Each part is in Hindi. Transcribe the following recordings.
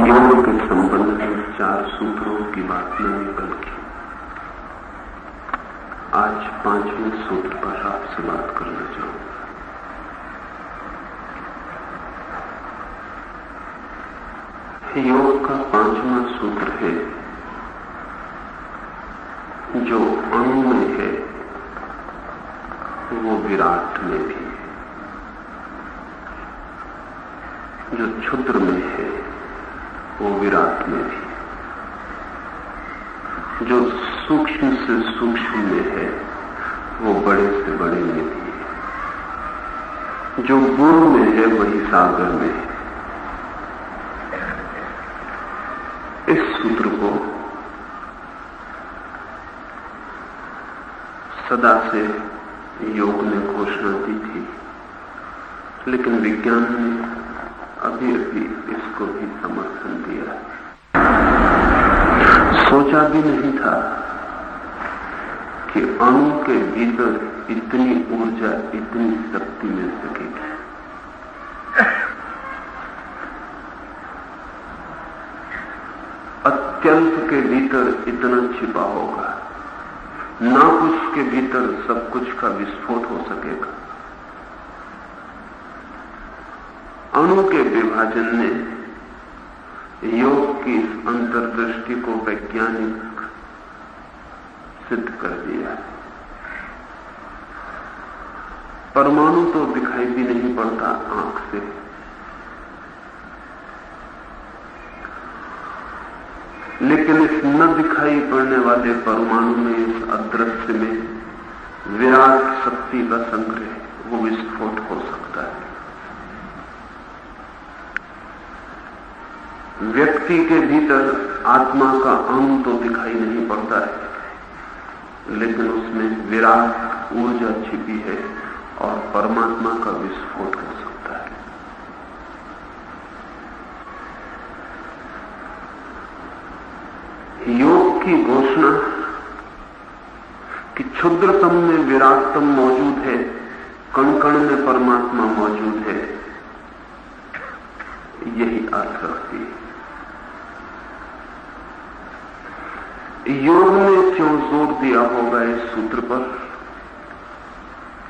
योग के संबंध में 4 सूत्रों की बात मैंने कल की। आज 5वें सूत्र पर आपसे बात करना चाहूंगा। योग का 5वां सूत्र है, जो अणु में है वो विराट में भी है, जो क्षुद्र में है वो विराट में भी है, जो सूक्ष्म से सूक्ष्म में है वो बड़े से बड़े में भी है, जो गुरु में है वही सागर में है। इस सूत्र को सदा से योग ने घोषणा दी थी, लेकिन विज्ञान ने अभी अभी इसको भी समर्थन दिया। सोचा भी नहीं था कि अणु के भीतर इतनी ऊर्जा, इतनी शक्ति मिल सकेगी। अत्यंत के भीतर इतना छिपा होगा, ना कुछ के भीतर सब कुछ का विस्फोट हो सकेगा। अणु के विभाजन ने योग की इस अंतर्दृष्टि को वैज्ञानिक सिद्ध कर दिया है। परमाणु तो दिखाई भी नहीं पड़ता आंख से, लेकिन इस न दिखाई पड़ने वाले परमाणु में, इस अदृश्य में विराट शक्ति का संग्रह, वो विस्फोट हो सकता है। व्यक्ति के भीतर आत्मा का अणु तो दिखाई नहीं पड़ता है, लेकिन उसमें विराट ऊर्जा छिपी है और परमात्मा का विस्फोट हो सकता है। योग की घोषणा कि क्षुद्रतम में विराटतम मौजूद है, कण कण में परमात्मा मौजूद है, यही अर्थ रखती है। योग ने क्यों जोर दिया होगा इस सूत्र पर?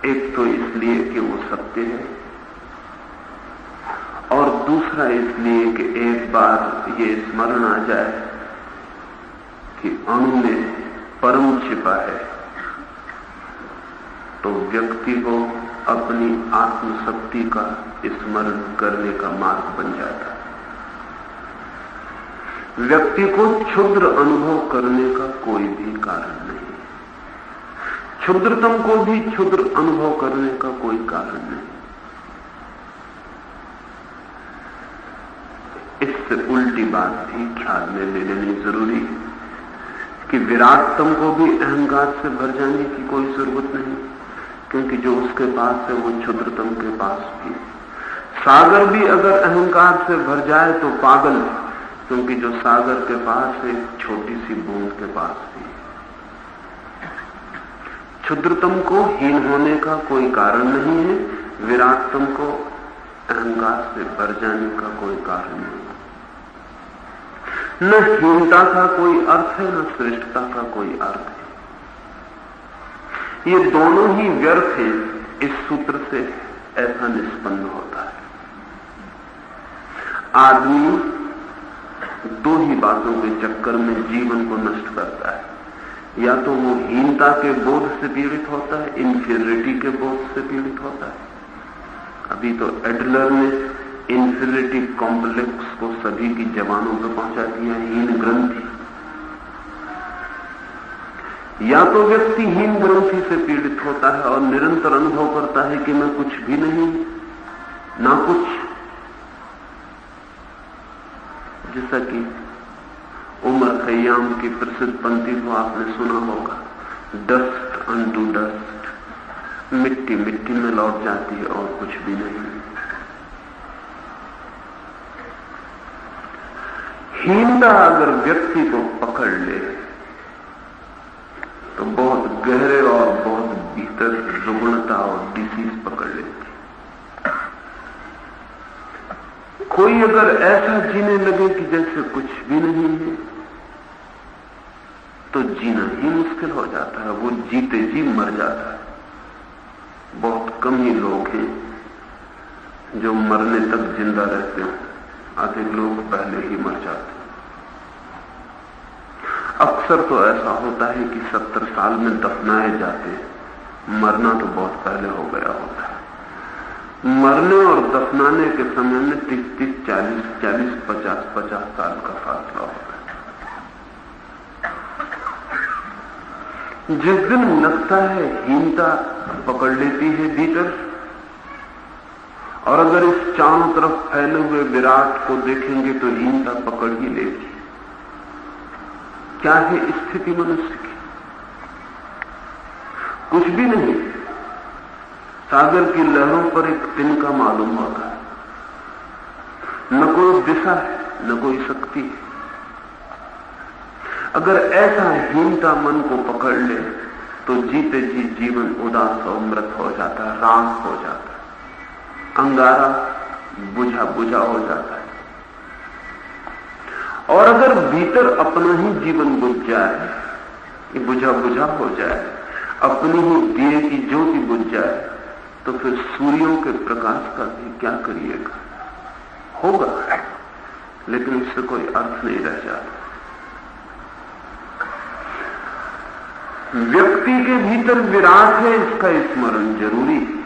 एक तो इसलिए कि वो सत्य है, और दूसरा इसलिए कि एक बार ये स्मरण आ जाए कि अणु में परम छिपा है, तो व्यक्ति को अपनी आत्मशक्ति का स्मरण करने का मार्ग बन जाता है। व्यक्ति को क्षुद्र अनुभव करने का कोई भी कारण नहीं, क्षुद्रतम को भी क्षुद्र अनुभव करने का कोई कारण नहीं। इससे उल्टी बात भी ख्याल में ले लेनी जरूरी है कि विराटतम को भी अहंकार से भर जाने की कोई जरूरत नहीं, क्योंकि जो उसके पास है वो क्षुद्रतम के पास भी। सागर भी अगर अहंकार से भर जाए तो पागल है, क्योंकि जो सागर के पास है छोटी सी बूंद के पास भी। क्षुद्रतम को हीन होने का कोई कारण नहीं है, विराटतम को अहंकार से भर जाने का कोई कारण नहीं। न हीनता का कोई अर्थ है, न श्रेष्ठता का कोई अर्थ है। ये दोनों ही व्यर्थ हैं। इस सूत्र से ऐसा निष्पन्न होता है। आदमी दो ही बातों के चक्कर में जीवन को नष्ट करता है। या तो वो हीनता के बोध से पीड़ित होता है, इंफीरियरिटी के बोध से पीड़ित होता है। अभी तो एडलर ने इंफीरियरिटी कॉम्प्लेक्स को सभी की जबानों पर पहुंचा दिया, हीन ग्रंथि। या तो व्यक्ति हीन ग्रंथि से पीड़ित होता है और निरंतर अनुभव करता है कि मैं कुछ भी नहीं, ना कुछ। जैसा कि उमर खयाम की प्रसिद्ध पंक्ति को आपने सुना होगा, डस्ट अनटू डस्ट, मिट्टी मिट्टी में लौट जाती है और कुछ भी नहीं। हीनता अगर व्यक्ति को पकड़ ले तो बहुत गहरे और बहुत भीतर रुग्णता और डिसीज पकड़ लेती। कोई अगर ऐसा जीने लगे कि जैसे कुछ भी नहीं है, तो जीना ही मुश्किल हो जाता है। वो जीते जी मर जाता है। बहुत कम ही लोग हैं जो मरने तक जिंदा रहते हैं, अधिक लोग पहले ही मर जाते हैं। अक्सर तो ऐसा होता है कि 70 साल में दफनाए जाते हैं, मरना तो बहुत पहले हो गया होता है। मरने और दफनाने के समय में 30-30, 40-40, 50-50 साल का फासला होता है। जिस दिन लगता है हीनता पकड़ लेती है भीतर, और अगर इस चारों तरफ फैले हुए विराट को देखेंगे तो हीनता पकड़ ही लेगी। क्या है स्थिति मनुष्य की? कुछ भी नहीं। सागर की लहरों पर एक तिनका मालूम होता है, न कोई दिशा है, न कोई शक्ति है। अगर ऐसा हीनता मन को पकड़ ले तो जीते जी जीवन उदास और मृत हो जाता है, राख हो जाता है, अंगारा बुझा बुझा हो जाता है। और अगर भीतर अपना ही जीवन बुझ जाए, बुझा बुझा हो जाए, अपनी ही दिए की ज्योति बुझ जाए, तो फिर सूर्यों के प्रकाश का भी क्या करिएगा? होगा, लेकिन उससे कोई अर्थ नहीं रह जाता। व्यक्ति के भीतर विराट है, इसका स्मरण जरूरी है।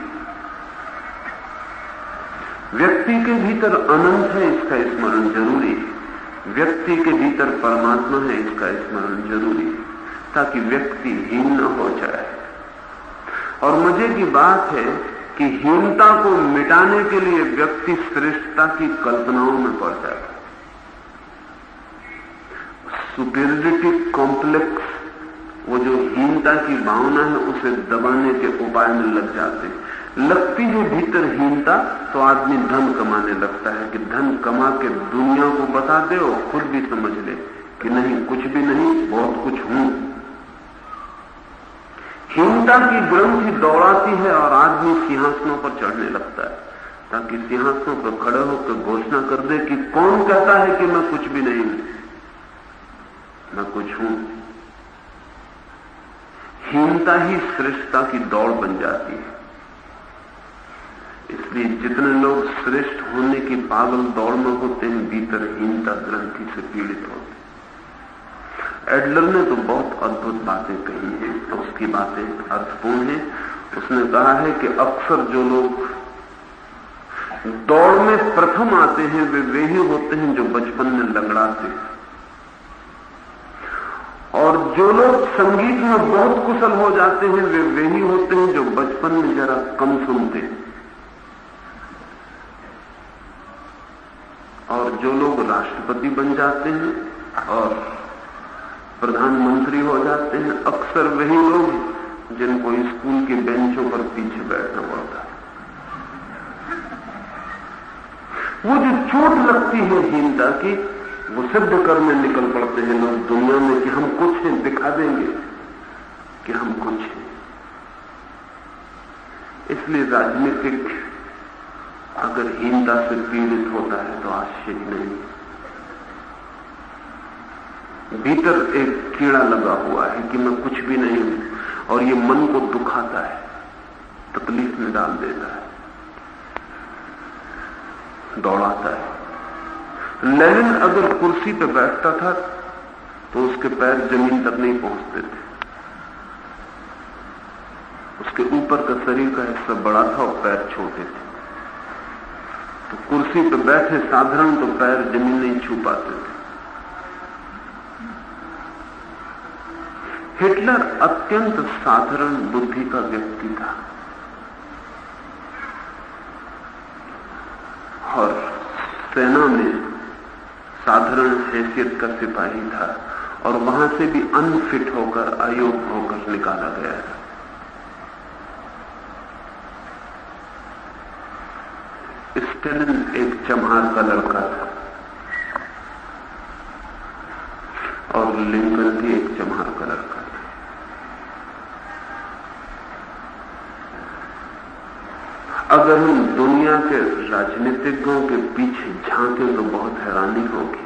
व्यक्ति के भीतर अनंत है, इसका स्मरण जरूरी है। व्यक्ति के भीतर परमात्मा है, इसका स्मरण जरूरी है, ताकि व्यक्ति हीन न हो जाए। और मजे की बात है कि हीनता को मिटाने के लिए व्यक्ति श्रेष्ठता की कल्पनाओं में पड़ जाता है। सुपीरियरिटी कॉम्प्लेक्स, वो जो हीनता की भावना है, उसे दबाने के उपाय में लग जाते हैं। लगती है भीतर हीनता तो आदमी धन कमाने लगता है कि धन कमा के दुनिया को बता दे और खुद भी समझ ले कि नहीं, कुछ भी नहीं, बहुत कुछ हूं। हीनता की ग्रंथि दौड़ाती है और आदमी सिंहासनों पर चढ़ने लगता है, ताकि सिंहासनों पर खड़े होकर घोषणा कर दे कि कौन कहता है कि मैं कुछ भी नहीं हूं, मैं कुछ हूं। हीनता ही श्रेष्ठता की दौड़ बन जाती है। इसलिए जितने लोग श्रेष्ठ होने की पागल दौड़ में होते हैं, भीतर हीनता ग्रंथि से पीड़ित होते हैं। एडलर ने तो बहुत अद्भुत बातें कही हैं, तो उसकी बातें अर्थपूर्ण हैं। उसने कहा है कि अक्सर जो लोग दौड़ में प्रथम आते हैं, वे ही होते हैं जो बचपन में लंगड़ाते हैं। और जो लोग संगीत में बहुत कुशल हो जाते हैं, वे ही होते हैं जो बचपन में जरा कम सुनते हैं। और जो लोग राष्ट्रपति बन जाते हैं और प्रधानमंत्री हो जाते हैं, अक्सर वही लोग जिनको स्कूल के बेंचों पर पीछे बैठना पड़ता है। वो जो चोट लगती है हीनता की, वो सिद्ध करने निकल पड़ते हैं लोग दुनिया में कि हम कुछ हैं, दिखा देंगे कि हम कुछ हैं। इसलिए राजनीतिक अगर हीनता से पीड़ित होता है तो आश्चर्य नहीं। भीतर एक कीड़ा लगा हुआ है कि मैं कुछ भी नहीं हूं, और ये मन को दुखाता है, तकलीफ में डाल देता है, दौड़ाता है। लेनिन अगर कुर्सी पर बैठता था तो उसके पैर जमीन तक नहीं पहुंचते थे। उसके ऊपर का शरीर का हिस्सा बड़ा था और पैर छोटे थे। तो कुर्सी पर बैठे साधारण तो पैर जमीन नहीं छू पाते थे। हिटलर अत्यंत साधारण बुद्धि का व्यक्ति था और सेना में साधारण हैसियत का सिपाही था, और वहां से भी अनफिट होकर, अयोग्य होकर निकाला गया था। स्टेलिन एक चम्हार का लड़का था और लिंकन भी एक चम्हार का लड़का था। अगर हम दुनिया के राजनीतिज्ञों के पीछे झांके तो बहुत हैरानी होगी।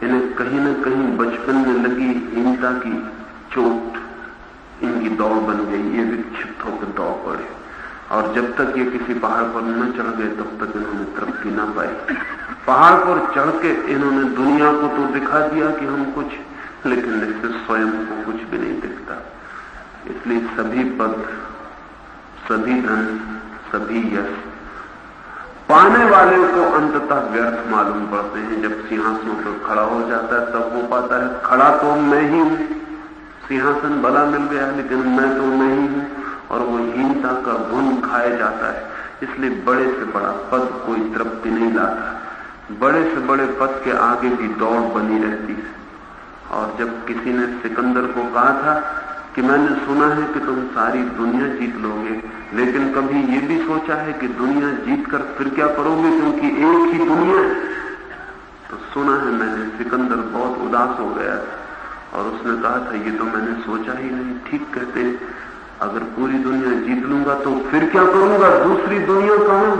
इन्हें कहीं न कहीं बचपन में लगी हीनता की चोट इनकी दौड़ बन गई। ये विक्षिप्त होकर दौड़ पड़े और जब तक ये किसी पहाड़ पर न चढ़ गए तब तक इन्होंने तरक्की न पाई। पहाड़ पर चढ़ के इन्होंने दुनिया को तो दिखा दिया कि हम कुछ, लेकिन इससे स्वयं को कुछ भी नहीं दिखता। इसलिए सभी पद, सभी धन, सभी यश पाने वाले को अंततः व्यर्थ मालूम पड़ते हैं। जब सिंहासनों पर खड़ा हो जाता है तब वो पाता है खड़ा तो मैं ही हूं, सिंहासन भला मिल गया लेकिन मैं तो मैं ही हूं, और वो हीनता का गुण खाया जाता है। इसलिए बड़े से बड़ा पद कोई तृप्ति नहीं लाता, बड़े से बड़े पद के आगे भी दौड़ बनी रहती है। और जब किसी ने सिकंदर को कहा था कि मैंने सुना है कि तुम सारी दुनिया जीत लोगे, लेकिन कभी ये भी सोचा है कि दुनिया जीत कर फिर क्या करोगे, क्योंकि एक ही दुनिया है। तो सुना है मैंने, सिकंदर बहुत उदास हो गया और उसने कहा था ये तो मैंने सोचा ही नहीं। ठीक कहते हैं, अगर पूरी दुनिया जीत लूंगा तो फिर क्या करूंगा, दूसरी दुनिया कहां?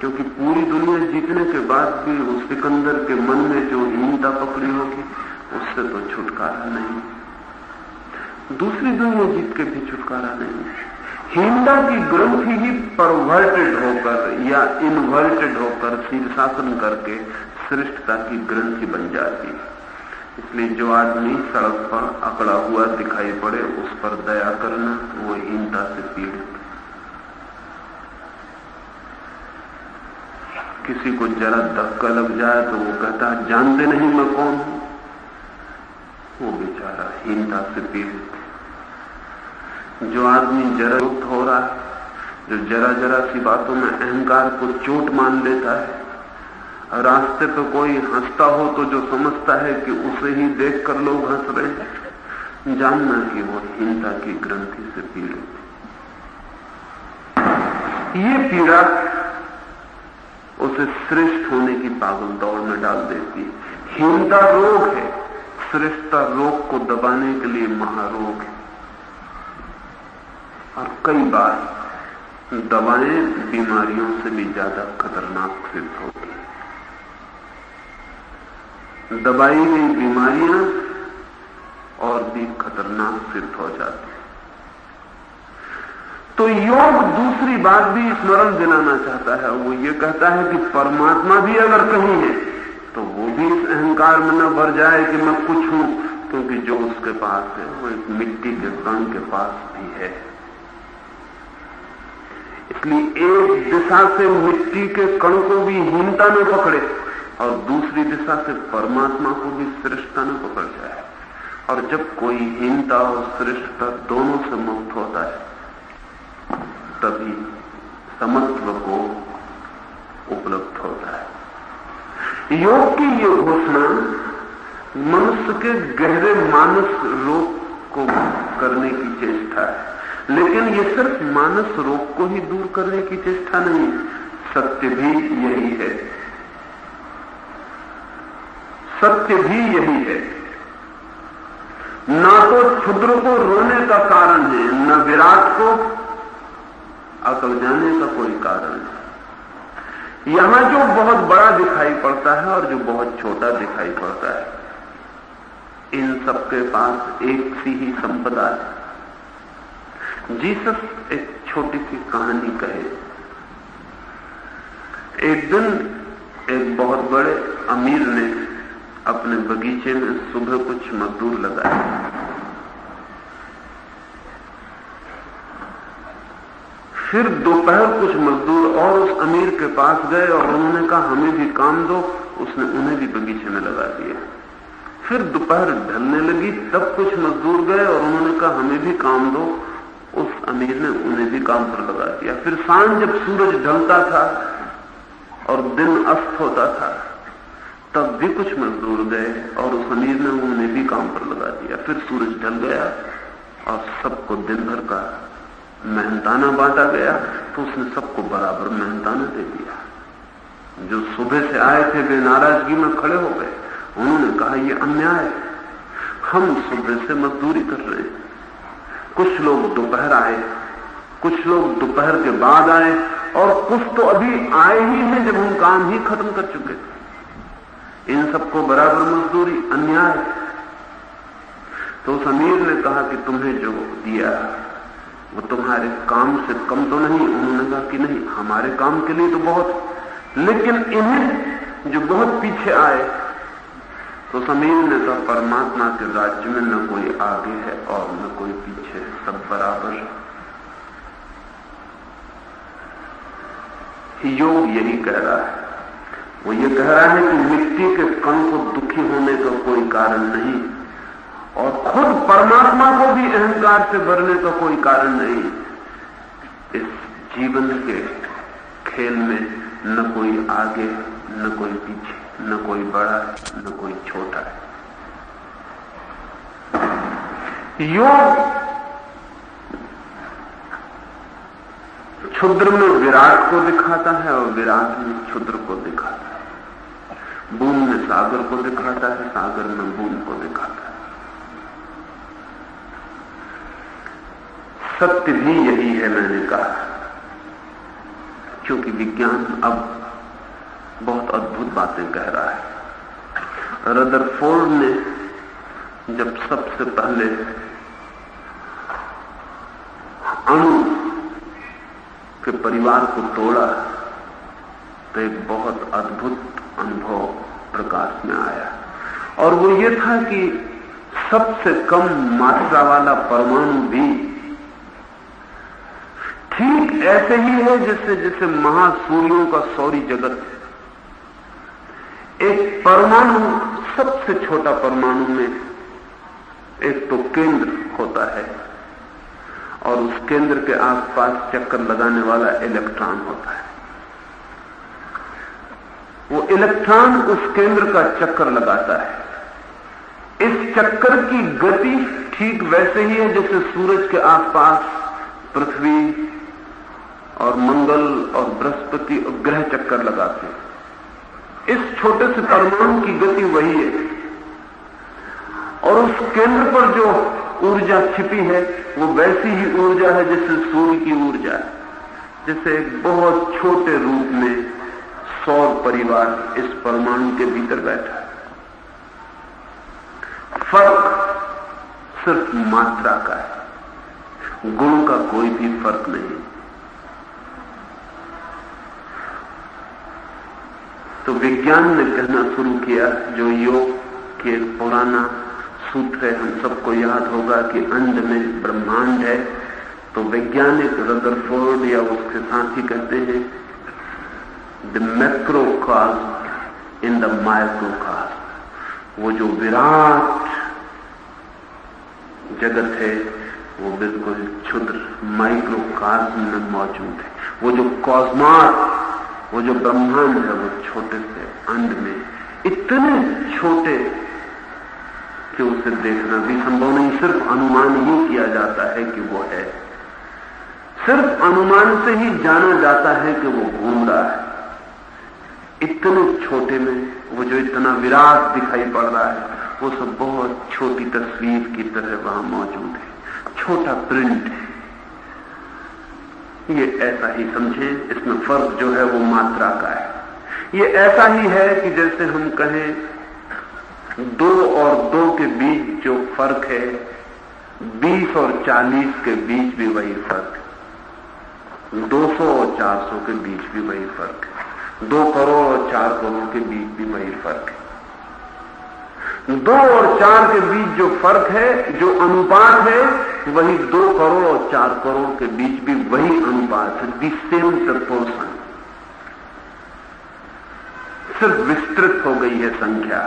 क्योंकि पूरी दुनिया जीतने के बाद भी उस सिकंदर के मन में जो हीनता पकड़ी होगी उससे तो छुटकारा नहीं, दूसरी दुनिया जीत के भी छुटकारा नहीं। हीनता की ग्रंथि ही परवर्टेड होकर या इनवर्टेड होकर शीर्षासन करके श्रेष्ठता की ग्रंथि बन जाती है। इसलिए जो आदमी सड़क पर अकड़ा हुआ दिखाई पड़े उस पर दया करना, वो हीनता से पीड़ित। किसी को जरा धक्का लग जाए तो वो कहता है जानते नहीं मैं कौन हूं, वो बेचारा हीनता से पीड़ित। जो आदमी जरा युक्त हो रहा है, जो जरा जरा सी बातों में अहंकार को चोट मान लेता है, रास्ते पे कोई हंसता हो तो जो समझता है कि उसे ही देखकर लोग हंस रहे हैं, जानना कि वो हीनता की ग्रंथि से पीड़ित। ये पीड़ा उसे श्रेष्ठ होने की पागल दौड़ में डाल देती है। हीनता रोग है, श्रेष्ठता रोग को दबाने के लिए महारोग है। और कई बार दवाएं बीमारियों से भी ज्यादा खतरनाक सिद्ध होती हैं। दबाई गई बीमारियां और भी खतरनाक सिद्ध हो जाती हैं। तो योग दूसरी बात भी स्मरण दिलाना चाहता है। वो ये कहता है कि परमात्मा भी अगर कहीं है तो वो भी इस अहंकार में न भर जाए कि मैं कुछ हूं, क्योंकि जो उसके पास है वो एक मिट्टी के कण के पास भी है। इसलिए एक दिशा से मिट्टी के कण को भी हीनता न पकड़े और दूसरी दिशा से परमात्मा को भी श्रेष्ठता न पकड़ जाए। और जब कोई हीनता और श्रेष्ठता दोनों से मुक्त होता है तभी समत्व को उपलब्ध होता है। योग की ये घोषणा मनुष्य के गहरे मानस रोग को करने की चेष्टा है, लेकिन ये सिर्फ मानस रोग को ही दूर करने की चेष्टा नहीं, सत्य भी यही है। सत्य भी यही है। ना तो क्षुद्र को रोने का कारण है, न विराट को अकल जाने का कोई कारण है। यहां जो बहुत बड़ा दिखाई पड़ता है और जो बहुत छोटा दिखाई पड़ता है, इन सबके पास एक सी ही संपदा है। जीसस एक छोटी सी कहानी कहे। एक दिन एक बहुत बड़े अमीर ने अपने बगीचे में सुबह कुछ मजदूर लगाए। फिर दोपहर कुछ मजदूर और उस अमीर के पास गए और उन्होंने कहा हमें भी काम दो। उसने उन्हें भी बगीचे में लगा दिया। फिर दोपहर ढलने लगी, तब कुछ मजदूर गए और उन्होंने कहा हमें भी काम दो। उस अमीर ने उन्हें भी काम पर लगा दिया। फिर सांझ जब सूरज ढलता था और दिन अस्त होता था, तब भी कुछ मजदूर गए और उस अमीर ने उन्हें भी काम पर लगा दिया। फिर सूरज ढल गया और सबको दिन भर का मेहनताना बांटा गया, तो उसने सबको बराबर मेहनताना दे दिया। जो सुबह से आए थे वे नाराजगी में खड़े हो गए। उन्होंने कहा ये अन्याय है, हम सुबह से मजदूरी कर रहे हैं। कुछ लोग दोपहर आए कुछ लोग दोपहर के बाद आए और कुछ तो अभी आए ही हैं जब हम काम ही खत्म कर चुके थे। इन सबको बराबर मजदूरी अन्याय। तो उस अमीर ने कहा कि तुम्हें जो दिया वो तुम्हारे काम से कम तो नहीं। उन्होंने कहा कि नहीं, हमारे काम के लिए तो बहुत, लेकिन इन्हें जो बहुत पीछे आए। तो समीर ने कहा परमात्मा के राज्य में न कोई आगे है और न कोई पीछे है, सब बराबर है। योग यही कह रहा है। वो ये कह रहा है कि मिट्टी के कण को दुखी होने का कोई कारण नहीं और खुद परमात्मा को भी अहंकार से भरने का कोई कारण नहीं। इस जीवन के खेल में न कोई आगे, न कोई पीछे, न कोई बड़ा है, न कोई छोटा है। योग क्षुद्र में विराट को दिखाता है और विराट में क्षुद्र को दिखाता है। बूंद में सागर को दिखाता है, सागर में बूंद को दिखाता है। सत्य भी यही है, मैंने कहा, क्योंकि विज्ञान अब बहुत अद्भुत बातें कह रहा है। रदरफोर्ड ने जब सबसे पहले अणु के परिवार को तोड़ा तो एक बहुत अद्भुत अनुभव प्रकाश में आया और वो ये था कि सबसे कम मात्रा वाला परमाणु भी ठीक ऐसे ही है जैसे महासूर्यों का सौरी जगत। एक परमाणु, सबसे छोटा परमाणु में एक तो केंद्र होता है और उस केंद्र के आसपास चक्कर लगाने वाला इलेक्ट्रॉन होता है। वो इलेक्ट्रॉन उस केंद्र का चक्कर लगाता है। इस चक्कर की गति ठीक वैसे ही है जैसे सूरज के आसपास पृथ्वी और मंगल और बृहस्पति और ग्रह चक्कर लगाते हैं। इस छोटे से परमाणु की गति वही है और उस केंद्र पर जो ऊर्जा छिपी है वो वैसी ही ऊर्जा है जैसे सूर्य की ऊर्जा है। जैसे एक बहुत छोटे रूप में सौर परिवार इस परमाणु के भीतर बैठा है। फर्क सिर्फ मात्रा का है, गुण का कोई भी फर्क नहीं। तो विज्ञान ने कहना शुरू किया, जो योग के पुराना सूत्र है, हम सबको याद होगा कि अंड में ब्रह्मांड है। तो वैज्ञानिक रदरफोर्ड या उसके साथी कहते हैं द मैक्रोकॉस्म इन द माइक्रोकॉस्म। वो जो विराट जगत है वो बिल्कुल क्षुद्र माइक्रोकॉस्म में मौजूद है। वो जो कॉस्मॉस, वो जो ब्रह्मांड है, वो छोटे से अंड में इतने छोटे कि उसे देखना भी संभव नहीं। सिर्फ अनुमान ही किया जाता है कि वो है। सिर्फ अनुमान से ही जाना जाता है कि वो घूम रहा है। इतने छोटे में वो जो इतना विराट दिखाई पड़ रहा है वो सब बहुत छोटी तस्वीर की तरह वहां मौजूद है, छोटा प्रिंट है। ये ऐसा ही समझें, इसमें फर्क जो है वो मात्रा का है। ये ऐसा ही है कि जैसे हम कहें 2 और 2 के बीच जो फर्क है, 20 और 40 के बीच भी वही फर्क है, 200 और 400 के बीच भी वही फर्क है, 2 करोड़ और 4 करोड़ के बीच भी वही फर्क है। 2 और 4 के बीच जो फर्क है, जो अनुपात है, वही 2 करोड़ और 4 करोड़ के बीच भी वही अनुपात है, द सेम प्रपोर्शन। सिर्फ विस्तृत हो गई है संख्या,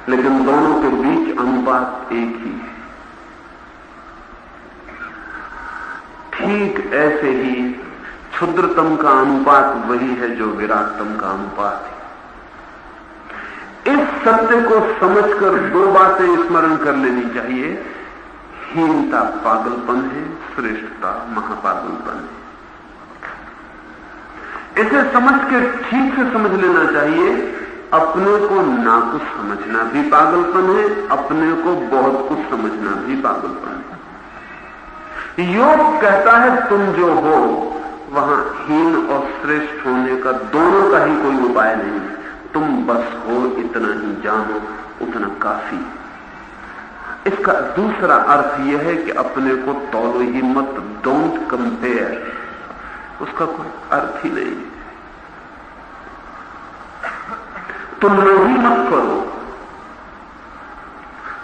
लेकिन दोनों के बीच अनुपात एक ही है। ठीक ऐसे ही क्षुद्रतम का अनुपात वही है जो विराटतम का अनुपात है। इस सत्य को समझकर 2 बातें स्मरण कर लेनी चाहिए। हीनता पागलपन है, श्रेष्ठता महापागलपन है। इसे समझ के ठीक से समझ लेना चाहिए। अपने को ना कुछ समझना भी पागलपन है, अपने को बहुत कुछ समझना भी पागलपन है। योग कहता है तुम जो हो वहां हीन और श्रेष्ठ होने का दोनों का ही कोई उपाय नहीं है। तुम बस हो, इतना ही जानो, उतना काफी। इसका दूसरा अर्थ यह है कि अपने को तौलो ही मत, डोंट कंपेयर। उसका कोई अर्थ ही नहीं। तुलना ही मत करो,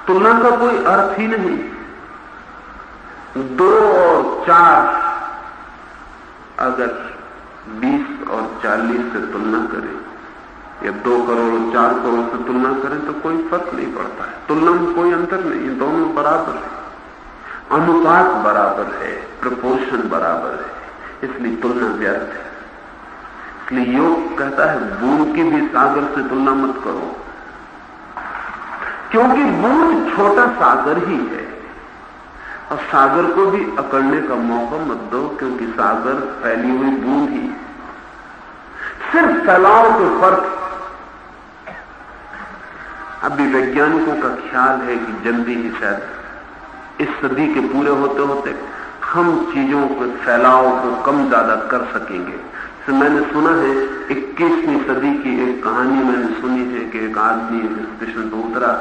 तुलना का कोई अर्थ ही नहीं। 2 और 4 अगर 20 और 40 से तुलना करें या 2 करोड़ और 4 करोड़ से तुलना करें तो कोई फर्क नहीं पड़ता है। तुलना में कोई अंतर नहीं, दोनों बराबर है, अनुपात बराबर है, प्रपोर्शन बराबर है, इसलिए तुलना व्यर्थ है। इसलिए योग कहता है बूंद की भी सागर से तुलना मत करो, क्योंकि बूंद छोटा सागर ही है। और सागर को भी अकड़ने का मौका मत दो, क्योंकि सागर फैली हुई बूंद ही, सिर्फ फैलाव के फर्क। अभी वैज्ञानिकों का ख्याल है कि जल्दी ही शायद इस सदी के पूरे होते होते हम चीजों के फैलाव को कम ज्यादा कर सकेंगे। तो मैंने सुना है 21वीं सदी की एक कहानी मैंने सुनी है कि एक आदमी स्टेशन पर उतरा,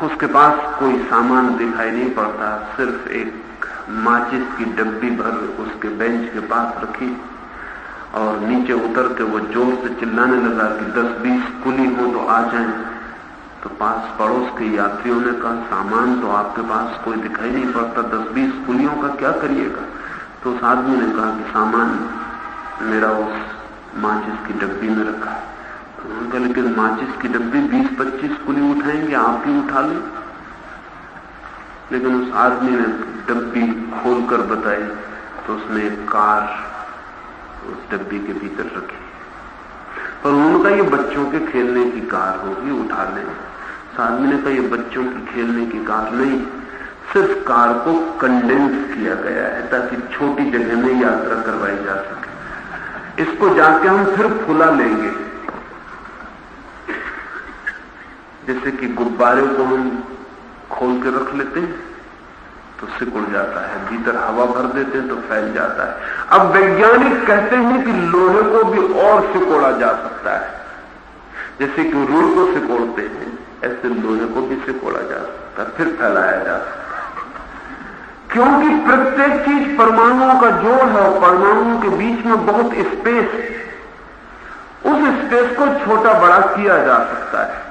उसके पास कोई सामान दिखाई नहीं पड़ता, सिर्फ एक माचिस की डब्बी भर उसके बेंच के पास रखी, और नीचे उतर के वो जोर से चिल्लाने लगा कि 10-20 कुली हो तो आ जाएं। तो पास पड़ोस के यात्रियों ने कहा सामान तो आपके पास कोई दिखाई नहीं पड़ता, 10-20 कुलियों का क्या करिएगा? तो उस आदमी ने कहा कि सामान मेरा उस माचिस की डब्बी में रखा है। तो उन्होंने कहा लेकिन माचिस की डब्बी 20-25 कुली उठाएंगे, आप भी उठा लें। लेकिन उस आदमी ने डब्बी खोलकर बताई तो उसने एक कार उस डब्बी के भीतर रखी। पर उन्होंने कहा ये बच्चों के खेलने की कार होगी, उठा लें। उस आदमी ने कहा ये बच्चों की खेलने की कार नहीं, सिर्फ कार को कंडेंस किया गया है ताकि छोटी जगह में यात्रा करवाई जा सके। इसको जाके हम फिर फुला लेंगे, जैसे कि गुब्बारे को हम खोल के रख लेते हैं तो सिकुड़ जाता है, भीतर हवा भर देते हैं तो फैल जाता है। अब वैज्ञानिक कहते हैं कि लोहे को भी और सिकोड़ा जा सकता है, जैसे कि रुई को सिकोड़ते हैं ऐसे लोहे को भी सिकोड़ा जा सकता है, फिर फैलाया जा सकता है। क्योंकि प्रत्येक चीज परमाणुओं का जोड़ है और परमाणुओं के बीच में बहुत स्पेस है, उस स्पेस को छोटा बड़ा किया जा सकता है।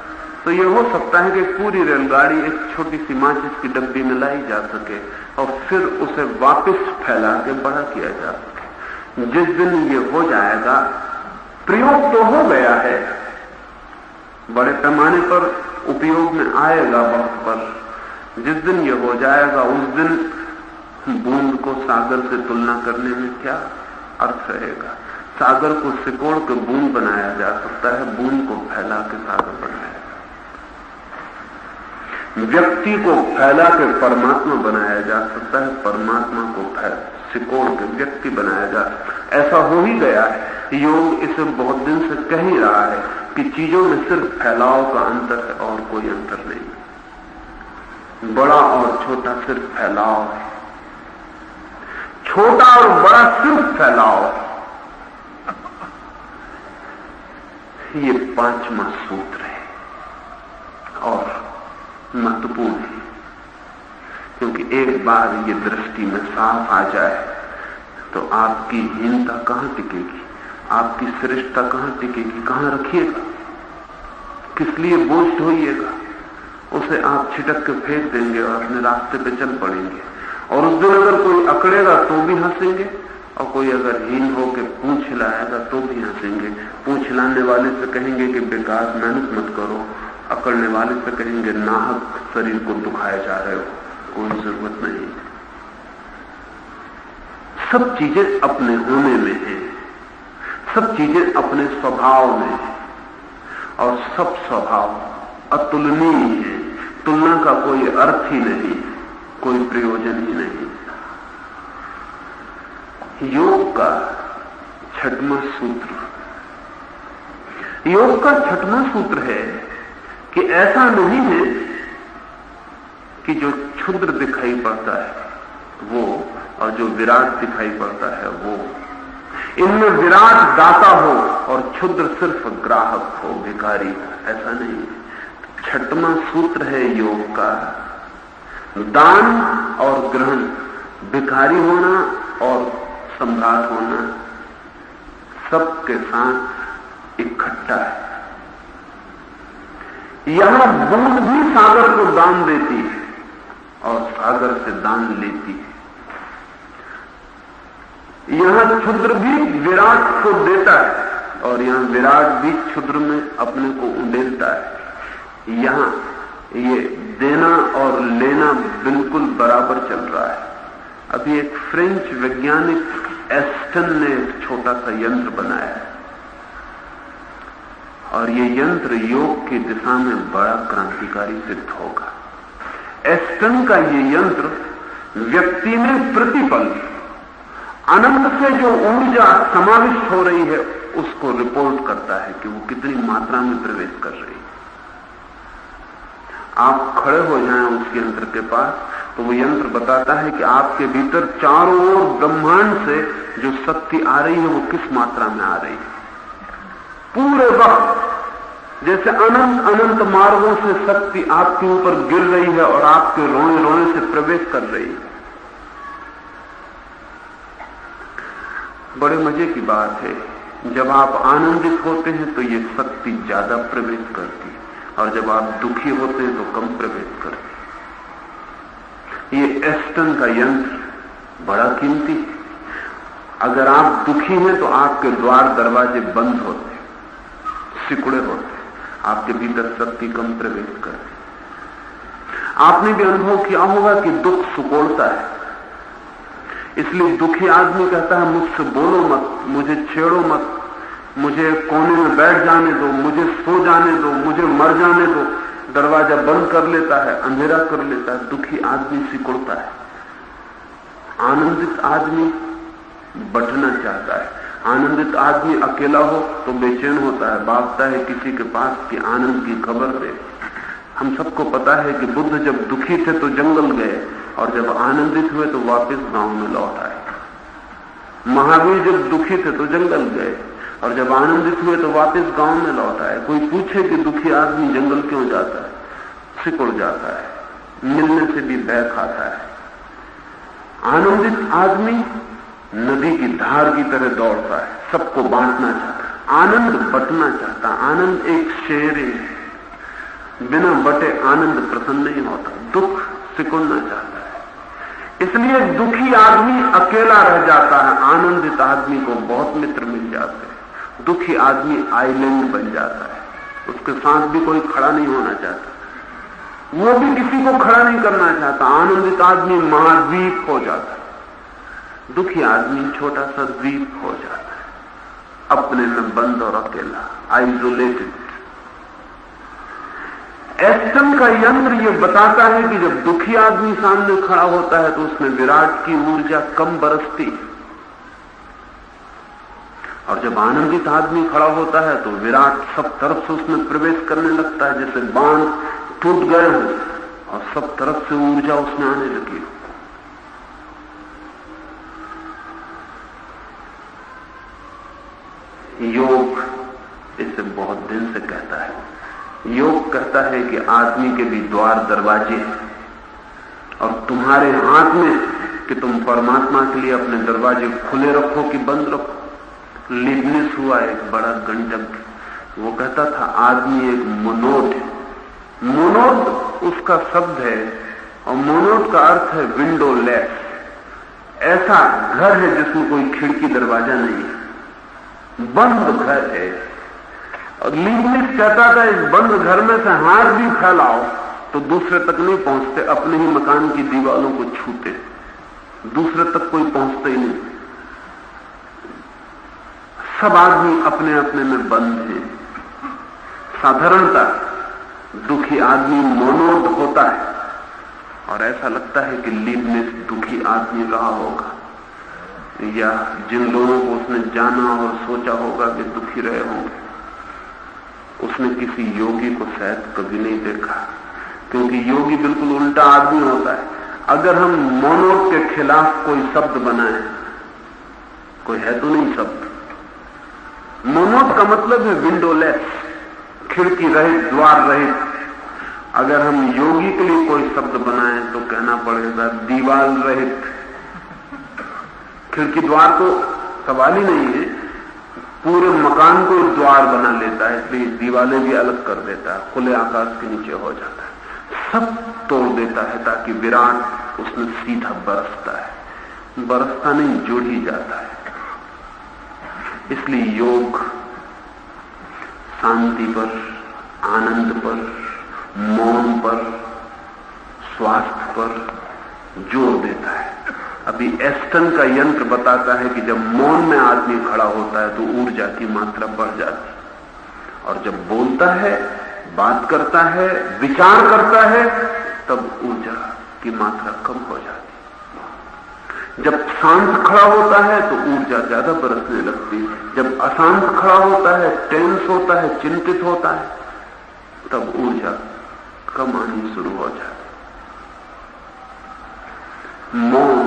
तो यह हो सकता है कि पूरी रेलगाड़ी एक छोटी सी माचिस की डब्बी में लाई जा सके और फिर उसे वापस फैला के बड़ा किया जा सके। जिस दिन ये हो जाएगा, प्रयोग तो हो गया है, बड़े पैमाने पर उपयोग में आएगा वक्त पर। जिस दिन ये हो जाएगा उस दिन बूंद को सागर से तुलना करने में क्या अर्थ रहेगा? सागर को सिकोड़ के बूंद बनाया जा सकता है, बूंद को फैला के सागर बनाया। व्यक्ति को फैला के परमात्मा बनाया जा सकता है, परमात्मा को सिकोड़ के व्यक्ति बनाया जा सकता है। ऐसा हो ही गया है। योग इसे बहुत दिन से कह ही रहा है कि चीजों में सिर्फ फैलाव का अंतर है और कोई अंतर नहीं। बड़ा और छोटा सिर्फ फैलाव है, छोटा और बड़ा सिर्फ फैलाव है। ये 5वां सूत्र है और महत्वपूर्ण है, क्योंकि एक बार ये दृष्टि में साफ आ जाए तो आपकी हीनता कहां टिकेगी, आपकी श्रेष्ठता कहां टिकेगी, कहां रखिएगा, किस लिए बोझ ढोइएगा? उसे आप छिटक के फेंक देंगे और अपने रास्ते पे चल पड़ेंगे। और उस दिन अगर कोई अकड़ेगा तो भी हंसेंगे, और कोई अगर हीन होकर पूंछ हिलाएगा तो भी हंसेंगे। पूंछ हिलाने वाले से कहेंगे कि बेकार मेहनत मत करो, अकड़ने वाले से कहेंगे नाहक शरीर को दुखाए जा रहे हो, कोई जरूरत नहीं। सब चीजें अपने होने में है, सब चीजें अपने स्वभाव में है, और सब स्वभाव अतुलनीय है। तुलना का कोई अर्थ ही नहीं, कोई प्रयोजन ही नहीं। योग का 6वां सूत्र, योग का 6वां सूत्र है कि ऐसा नहीं है कि जो क्षुद्र दिखाई पड़ता है वो, और जो विराट दिखाई पड़ता है वो। इनमें विराट दाता हो और क्षुद्र सिर्फ ग्राहक हो, भिखारी। ऐसा नहीं है। छठवां सूत्र है योग का, दान और ग्रहण, भिखारी होना और सम्राट होना सबके साथ इकट्ठा है। यहां बूंद भी सागर को दान देती है और सागर से दान लेती है। यहां क्षुद्र भी विराट को देता है और यहां विराट भी क्षुद्र में अपने को उंडेलता है। यहां ये देना और लेना बिल्कुल बराबर चल रहा है। अभी एक फ्रेंच वैज्ञानिक एस्टन ने एक छोटा सा यंत्र बनाया है और ये यंत्र योग की दिशा में बड़ा क्रांतिकारी सिद्ध होगा। एस्टन का ये यंत्र व्यक्ति में प्रतिपल अनंत से जो ऊर्जा समाविष्ट हो रही है उसको रिपोर्ट करता है कि वो कितनी मात्रा में प्रवेश कर रही है। आप खड़े हो जाएं उस यंत्र के पास तो वो यंत्र बताता है कि आपके भीतर चारों ओर ब्रह्मांड से जो शक्ति आ रही है वो किस मात्रा में आ रही है। पूरे वक्त जैसे अनंत अनंत मार्गों से शक्ति आपके ऊपर गिर रही है और आपके रोने रोने से प्रवेश कर रही है। बड़े मजे की बात है, जब आप आनंदित होते हैं तो ये शक्ति ज्यादा प्रवेश करती है और जब आप दुखी होते हैं तो कम प्रवेश करती है। ये एस्टन का यंत्र बड़ा कीमती है। अगर आप दुखी हैं तो आपके द्वार दरवाजे बंद होते, सिकुड़े होते, आपके भीतर शक्ति कम प्रवेश करती। आपने भी अनुभव किया होगा कि दुख सुकोड़ता है, इसलिए दुखी आदमी कहता है मुझसे बोलो मत, मुझे छेड़ो मत, मुझे कोने में बैठ जाने दो, मुझे सो जाने दो, मुझे मर जाने दो। दरवाजा बंद कर लेता है, अंधेरा कर लेता है। दुखी आदमी सिकुड़ता है। आनंदित आदमी बंटना चाहता है। आनंदित आदमी अकेला हो तो बेचैन होता है, भागता है किसी के पास कि आनंद की खबर दे। हम सबको पता है कि बुद्ध जब दुखी थे तो जंगल गए और जब आनंदित हुए तो वापस गांव में लौट आए। महावीर जब दुखी थे तो जंगल गए और जब आनंदित हुए तो वापस गांव में लौट आए। कोई पूछे कि दुखी आदमी जंगल क्यों जाता है? सिकुड़ जाता है, मिलने से भी भय खाता है। आनंदित आदमी नदी की धार की तरह दौड़ता है, सबको बांटना चाहता है, आनंद बंटना चाहता है। आनंद एक शेर है, बिना बटे आनंद प्रसन्न नहीं होता। दुख सिकुड़ना चाहता है, इसलिए दुखी आदमी अकेला रह जाता है। आनंदित आदमी को बहुत मित्र मिल जाते हैं। दुखी आदमी आइलैंड बन जाता है, उसके साथ भी कोई खड़ा नहीं होना चाहता, वो भी किसी को खड़ा नहीं करना चाहता। आनंदित आदमी महाद्वीप हो जाता है, दुखी आदमी छोटा सा द्वीप हो जाता है, अपने में बंद और अकेला, आइसोलेटेड। एस्टन का यंत्र यह बताता है कि जब दुखी आदमी सामने खड़ा होता है तो उसमें विराट की ऊर्जा कम बरसती है और जब आनंदित आदमी खड़ा होता है तो विराट सब तरफ से उसमें प्रवेश करने लगता है, जैसे बांध टूट गए हो और सब तरफ से ऊर्जा उसमें आने लगी। योग इसे बहुत दिन से कहता है। योग कहता है कि आदमी के भी द्वार दरवाजे हैं और तुम्हारे हाथ में कि तुम परमात्मा के लिए अपने दरवाजे खुले रखो कि बंद रखो। लीबनिस हुआ एक बड़ा गणितज्ञ, वो कहता था आदमी एक मोनोड है। मोनोड उसका शब्द है और मोनोड का अर्थ है विंडो लेस। ऐसा घर है जिसमें कोई खिड़की दरवाजा नहीं है, बंद घर है। और लीबनिस कहता था इस बंद घर में से हाथ भी फैलाओ तो दूसरे तक नहीं पहुंचते, अपने ही मकान की दीवारों को छूते, दूसरे तक कोई पहुंचते ही नहीं। सब आदमी अपने अपने में बंद है। साधारणता दुखी आदमी मोनोड होता है और ऐसा लगता है कि लीबनिस दुखी आदमी रहा होगा, या जिन लोगों को उसने जाना और सोचा होगा कि दुखी रहे होंगे, उसने किसी योगी को शायद कभी नहीं देखा, क्योंकि योगी बिल्कुल उल्टा आदमी होता है। अगर हम मोनोड के खिलाफ कोई शब्द बनाएं, कोई है तो नहीं शब्द। मोनोड का मतलब है विंडोलेस, खिड़की रहित, द्वार रहित। अगर हम योगी के लिए कोई शब्द बनाएं तो कहना पड़ेगा दीवार रहित। खिड़की द्वार तो सवाल ही नहीं है, पूरे मकान को द्वार बना लेता है, इसलिए दीवारें भी अलग कर देता है, खुले आकाश के नीचे हो जाता है, सब तोड़ देता है ताकि विराट उसमें सीधा बरसता है। बरसता नहीं, जुड़ ही जाता है। इसलिए योग शांति पर, आनंद पर, मौन पर, स्वास्थ्य पर जोर देता है। अभी एस्टन का यंत्र बताता है कि जब मौन में आदमी खड़ा होता है तो ऊर्जा की मात्रा बढ़ जाती है, और जब बोलता है, बात करता है, विचार करता है, तब ऊर्जा की मात्रा कम हो जाती है। जब शांत खड़ा होता है तो ऊर्जा ज्यादा बरसने लगती है। जब अशांत खड़ा होता है, टेंस होता है, चिंतित होता है, तब ऊर्जा कम आनी शुरू हो जाती है। मौन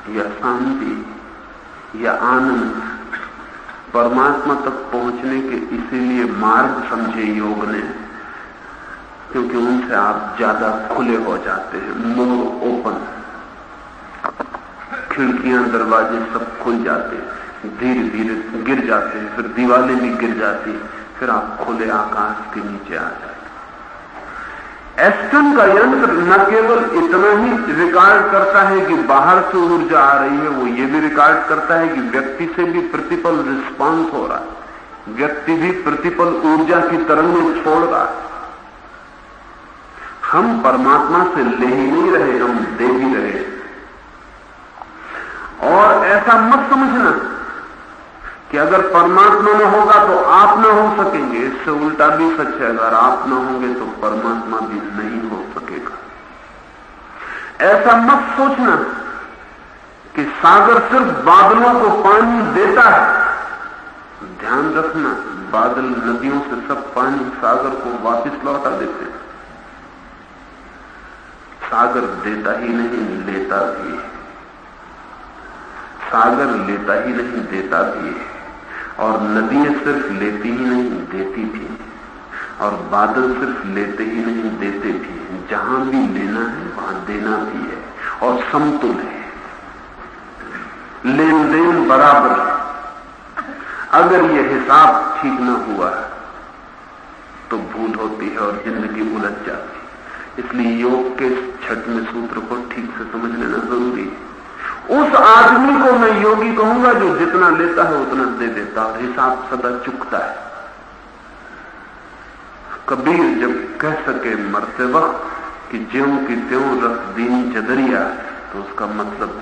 या शांति या आनंद परमात्मा तक पहुंचने के इसीलिए मार्ग समझे योग ने, क्योंकि उनसे आप ज्यादा खुले हो जाते हैं, मोर ओपन। खिड़कियां, दरवाजे सब खुल जाते हैं, धीरे धीरे गिर जाते हैं, फिर दीवारें भी गिर जाती हैं, फिर आप खुले आकाश के नीचे आ जाते हैं। एस्टन का यंत्र न केवल इतना ही रिकॉर्ड करता है कि बाहर से ऊर्जा आ रही है, वो ये भी रिकॉर्ड करता है कि व्यक्ति से भी प्रतिपल रिस्पांस हो रहा है, व्यक्ति भी प्रतिपल ऊर्जा की तरंगें छोड़ रहा है। हम परमात्मा से ले ही नहीं रहे, हम दे भी रहे। और ऐसा मत समझना कि अगर परमात्मा न होगा तो आप न हो सकेंगे। इससे उल्टा भी सच है, अगर आप न होंगे तो परमात्मा भी नहीं हो सकेगा। ऐसा मत सोचना कि सागर सिर्फ बादलों को पानी देता है। ध्यान रखना, बादल नदियों से सब पानी सागर को वापस लौटा देते हैं। सागर देता ही नहीं, लेता भी है। सागर लेता ही नहीं, देता भी है। और नदियां सिर्फ लेती ही नहीं, देती भी है। और बादल सिर्फ लेते ही नहीं, देते भी है। जहां भी लेना है वहां देना भी है, और समतुल है, लेन देन बराबर। अगर यह हिसाब ठीक न हुआ तो भूल होती है और जिंदगी उलझ जाती है। इसलिए योग के छठवें सूत्र को ठीक से समझ लेना जरूरी है। उस आदमी को मैं योगी कहूंगा जो जितना लेता है उतना दे देता और हिसाब सदा चुकता है। कबीर जब कह सके मरते वक्त कि ज्यों की त्यों रख दीन चदरिया, तो उसका मतलब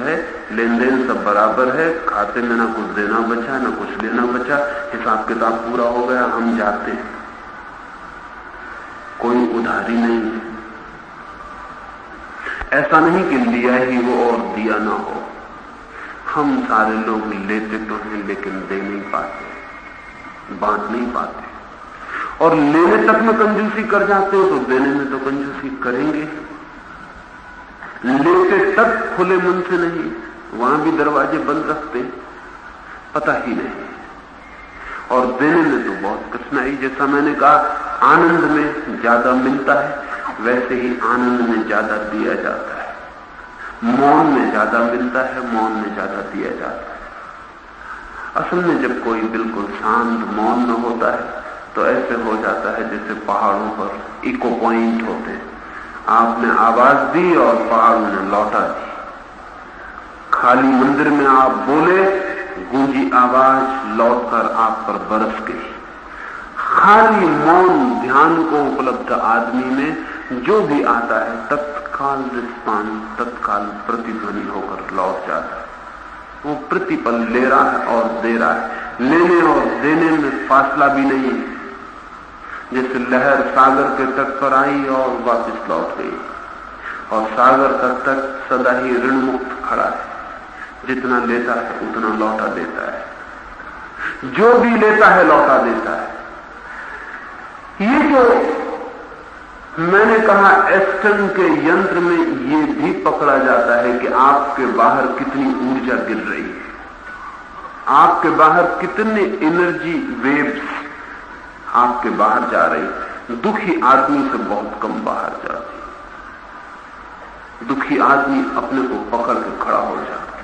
है लेन देन सब बराबर है, खाते में ना कुछ देना बचा ना कुछ लेना बचा, हिसाब किताब पूरा हो गया, हम जाते हैं, कोई उधारी नहीं है। ऐसा नहीं कि लिया ही हो और दिया ना हो। हम सारे लोग लेते तो हैं लेकिन दे नहीं पाते, बांट नहीं पाते, और लेने तक में कंजूसी कर जाते हो तो देने में तो कंजूसी करेंगे। लेते तक खुले मन से नहीं, वहां भी दरवाजे बंद रखते, पता ही नहीं। और देने में तो बहुत कठिनाई। जैसा मैंने कहा, आनंद में ज्यादा मिलता है, वैसे ही आनंद में ज्यादा दिया जाता है। मौन में ज्यादा मिलता है, मौन में ज्यादा दिया जाता है। असल में जब कोई बिल्कुल शांत मौन न होता है तो ऐसे हो जाता है जैसे पहाड़ों पर इको पॉइंट होते हैं। आपने आवाज दी और पहाड़ों ने लौटा दी। खाली मंदिर में आप बोले, गूंजी आवाज लौटकर आप पर बरस गई। खाली मौन ध्यान को उपलब्ध आदमी में जो भी आता है तत्काल रिस्पांस, तत्काल प्रतिध्वनि होकर लौट जाता है। वो प्रतिपल ले रहा है और दे रहा है। लेने और देने में फासला भी नहीं है। जैसे लहर सागर के तट पर आई और वापस लौट गई, और सागर का तट सदा ही ऋण मुक्त खड़ा है। जितना लेता है उतना लौटा देता है, जो भी लेता है लौटा देता है। ये जो मैंने कहा एस्टन के यंत्र में यह भी पकड़ा जाता है कि आपके बाहर कितनी ऊर्जा गिर रही है, आपके बाहर कितने एनर्जी वेव्स आपके बाहर जा रही। दुखी आदमी से बहुत कम बाहर जाती, दुखी आदमी अपने को पकड़ के खड़ा हो जाता,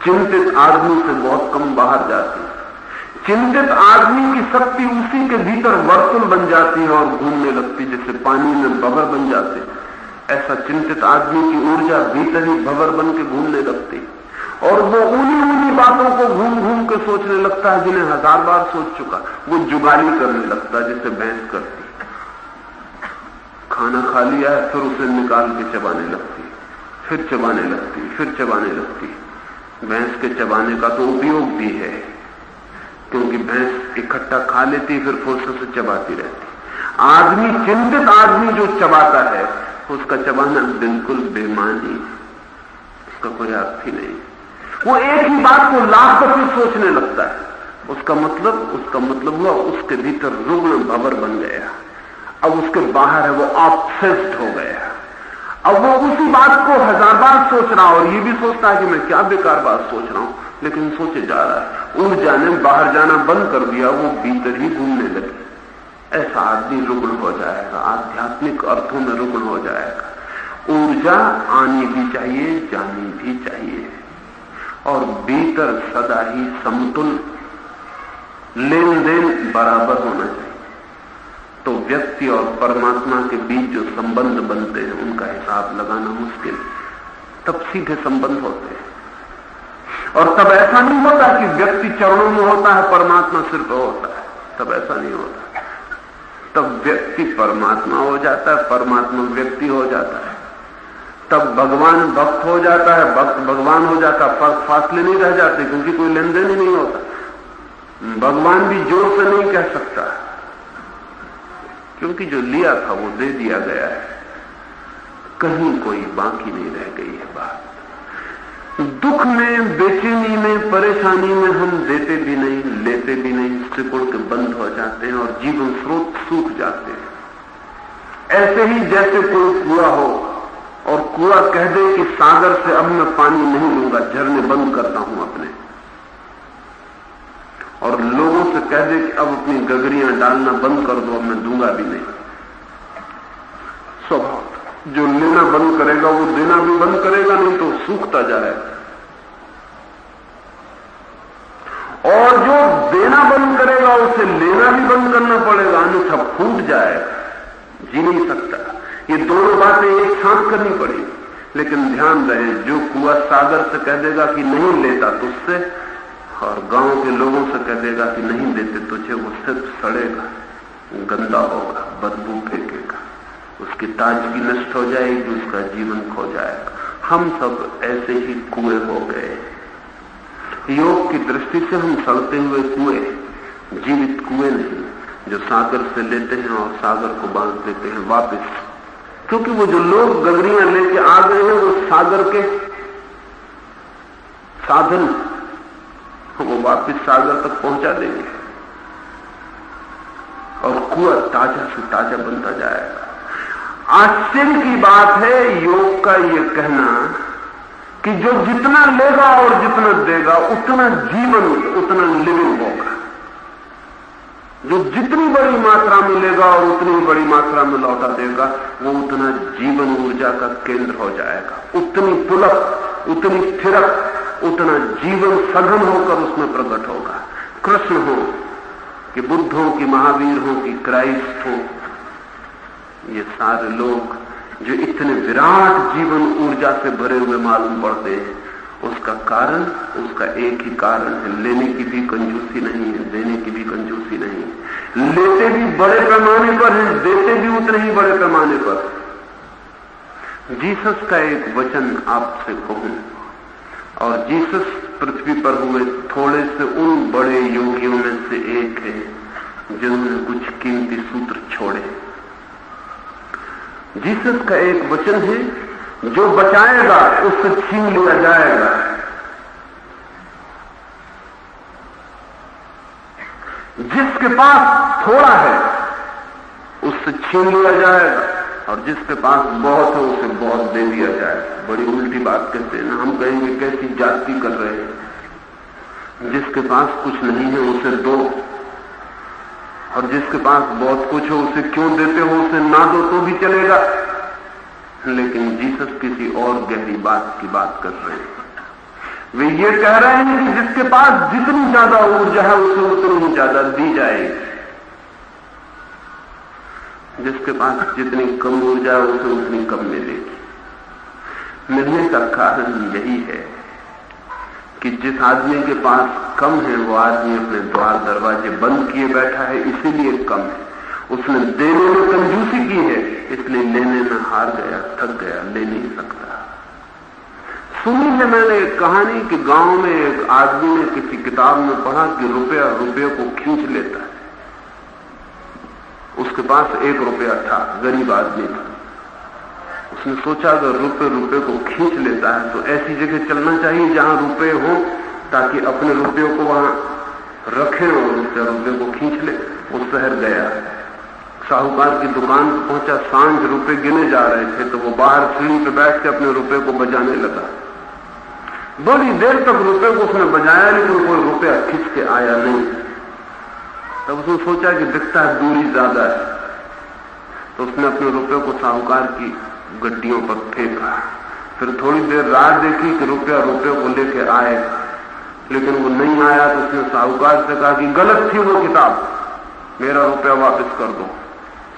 चिंतित आदमी से बहुत कम बाहर जाती। चिंतित आदमी की शक्ति उसी के भीतर वर्तुल बन जाती है और घूमने लगती, जैसे पानी में भंवर बन जाते। ऐसा चिंतित आदमी की ऊर्जा भीतर ही भंवर बन के घूमने लगती और वो उन्हीं बातों को घूम घूम के सोचने लगता है जिन्हें 1000 बार सोच चुका। वो जुगाली करने लगता है जैसे भैंस करती, खाना खा लिया है फिर उसे निकाल के चबाने लगती, फिर चबाने लगती, फिर चबाने लगती। भैंस के चबाने का तो उपयोग भी है, क्योंकि भैंस इकट्ठा खा लेती फिर फुर्सत से चबाती रहती। आदमी, चिंतित आदमी जो चबाता है उसका चबाना बिल्कुल बेमानी, उसका कोई अर्थ ही नहीं। वो एक ही बात को लाख दफे सोचने लगता है। उसका मतलब हुआ उसके भीतर रुग्ण भंवर बन गया, अब उसके बाहर है, वो ऑब्सेस्ड हो गया। अब वो उसी बात को 1000 बार सोच रहा और ये भी सोचता है कि मैं क्या बेकार बात सोच रहा हूं, लेकिन सोचे जा रहा है। ऊर्जा ने बाहर जाना बंद कर दिया, वो भीतर ही घूमने लगी। ऐसा आदमी रुग्ण हो जाएगा, आध्यात्मिक अर्थों में रुग्ण हो जाएगा। ऊर्जा आनी भी चाहिए, जानी भी चाहिए, और भीतर सदा ही समतुल लेन देन बराबर होना चाहिए। तो व्यक्ति और परमात्मा के बीच जो संबंध बनते हैं उनका हिसाब लगाना मुश्किल, तब सीधे संबंध होते हैं। और तब ऐसा नहीं होता कि व्यक्ति चरणों में होता है, परमात्मा सिर पर होता है, तब ऐसा नहीं होता। तब व्यक्ति परमात्मा हो जाता है, परमात्मा व्यक्ति हो जाता है। तब भगवान भक्त हो जाता है, भक्त भगवान हो जाता है। फासले नहीं रह जाते, क्योंकि कोई लेन देन ही नहीं होता। भगवान भी जोर से नहीं कह सकता, क्योंकि जो लिया था वो दे दिया गया है, कहीं कोई बाकी नहीं रह गई है बात। दुख में, बेचैनी में, परेशानी में हम देते भी नहीं, लेते भी नहीं, सिकुड़ के बंद हो जाते हैं और जीवन स्रोत सूख जाते हैं। ऐसे ही जैसे कोई कुआं हो और कुआं कह दे कि सागर से अब मैं पानी नहीं लूंगा, झरने बंद करता हूं अपने, और लोगों से कह दे कि अब अपनी गगरियां डालना बंद कर दो, अब मैं दूंगा भी नहीं। स्वभाव जो लेना बंद करेगा वो देना भी बंद करेगा, नहीं तो सूखता जाएगा। और जो देना बंद करेगा उसे लेना भी बंद करना पड़ेगा, अन्यथा फूट जाएगा, जी नहीं सकता। ये दोनों बातें एक साथ करनी पड़ेगी। लेकिन ध्यान रहे, जो कुआं सागर से कह देगा कि नहीं लेता तुझसे, और गांव के लोगों से कह देगा कि नहीं देते तुझे, वो सिर्फ सड़ेगा, गंदा होगा, बदबू फेंकेगा, उसकी ताजगी नष्ट हो जाएगी, उसका जीवन खो जाएगा। हम सब ऐसे ही कुएं हो गए। योग की दृष्टि से हम सड़ते हुए कुएं, जीवित कुएं नहीं, जो सागर से लेते हैं और सागर को बांध देते हैं वापस। क्योंकि वो जो लोग गगरियां लेके आ गए हैं वो सागर के साधन, वो वापस सागर तक पहुंचा देंगे और कुआं ताजा से ताजा बनता जाएगा। आश्चर्य की बात है योग का ये कहना कि जो जितना लेगा और जितना देगा उतना जीवन, उतना लिविंग होगा। जो जितनी बड़ी मात्रा में लेगा और उतनी बड़ी मात्रा में लौटा देगा, वो उतना जीवन ऊर्जा का केंद्र हो जाएगा, उतनी पुलक, उतनी स्थिरक, उतना जीवन सघन होकर उसमें प्रकट होगा। कृष्ण हो कि बुद्ध हो कि महावीर हो कि क्राइस्ट हो, ये सारे लोग जो इतने विराट जीवन ऊर्जा से भरे हुए मालूम पड़ते हैं, उसका कारण, उसका एक ही कारण है, लेने की भी कंजूसी नहीं है, देने की भी कंजूसी नहीं है। लेते भी बड़े पैमाने पर हैं, देते भी उतने ही बड़े पैमाने पर। जीसस का एक वचन आपसे कहूं, और जीसस पृथ्वी पर हुए थोड़े से उन बड़े योगियों में से एक है जिन्होंने कुछ कीमती सूत्र छोड़े। जीसस का एक वचन है, जो बचाएगा उससे छीन लिया जाएगा, जिसके पास थोड़ा है उससे छीन लिया जाएगा, और जिसके पास बहुत है उसे बहुत दे दिया जाएगा। बड़ी उल्टी बात कहते हैं ना। हम कहेंगे कैसी जाति कर रहे हैं, जिसके पास कुछ नहीं है उसे दो, और जिसके पास बहुत कुछ है उसे क्यों देते हो, उसे ना दो तो भी चलेगा। लेकिन जीसस किसी और गहरी बात की बात कर रहे हैं। वे ये कह रहे हैं कि जिसके पास जितनी ज्यादा ऊर्जा है उसे उतनी ज्यादा दी जाएगी, जिसके पास जितनी कम ऊर्जा है उसे उतनी कम मिलेगी। मिलने का कारण यही है कि जिस आदमी के पास कम है वो आदमी अपने द्वार दरवाजे बंद किए बैठा है, इसीलिए कम है। उसने देने में कंजूसी की है, इसलिए लेने में हार गया, थक गया, ले नहीं सकता। सुनी है मैंने एक कहानी कि गांव में एक आदमी ने किसी किताब में पढ़ा कि रुपया रुपये को खींच लेता है। उसके पास 1 रुपया था, गरीब आदमी था। उसने सोचा अगर रुपये रुपये को खींच लेता है तो ऐसी जगह चलना चाहिए जहां रुपये हो, ताकि अपने रुपयों को वहां रखे और उससे रुपये को खींच ले। वो शहर गया, साहूकार की दुकान पर पहुंचा। सांझ रुपये गिने जा रहे थे तो वो बाहर सीढ़ी पे बैठ के अपने रुपये को बजाने लगा। बड़ी देर तक रुपये को उसने बजाया, लेकिन कोई रुपया खींच के आया नहीं। तब उसने सोचा कि दिखता है दूरी ज्यादा है, तो उसने अपने रुपये को साहूकार की गड्डियों पर फेंका। फिर थोड़ी देर राह देखी कि रुपया रुपये को लेके आए, लेकिन वो नहीं आया। तो उसने साहूकार से कहा कि गलत थी वो किताब, मेरा रुपया वापस कर दो।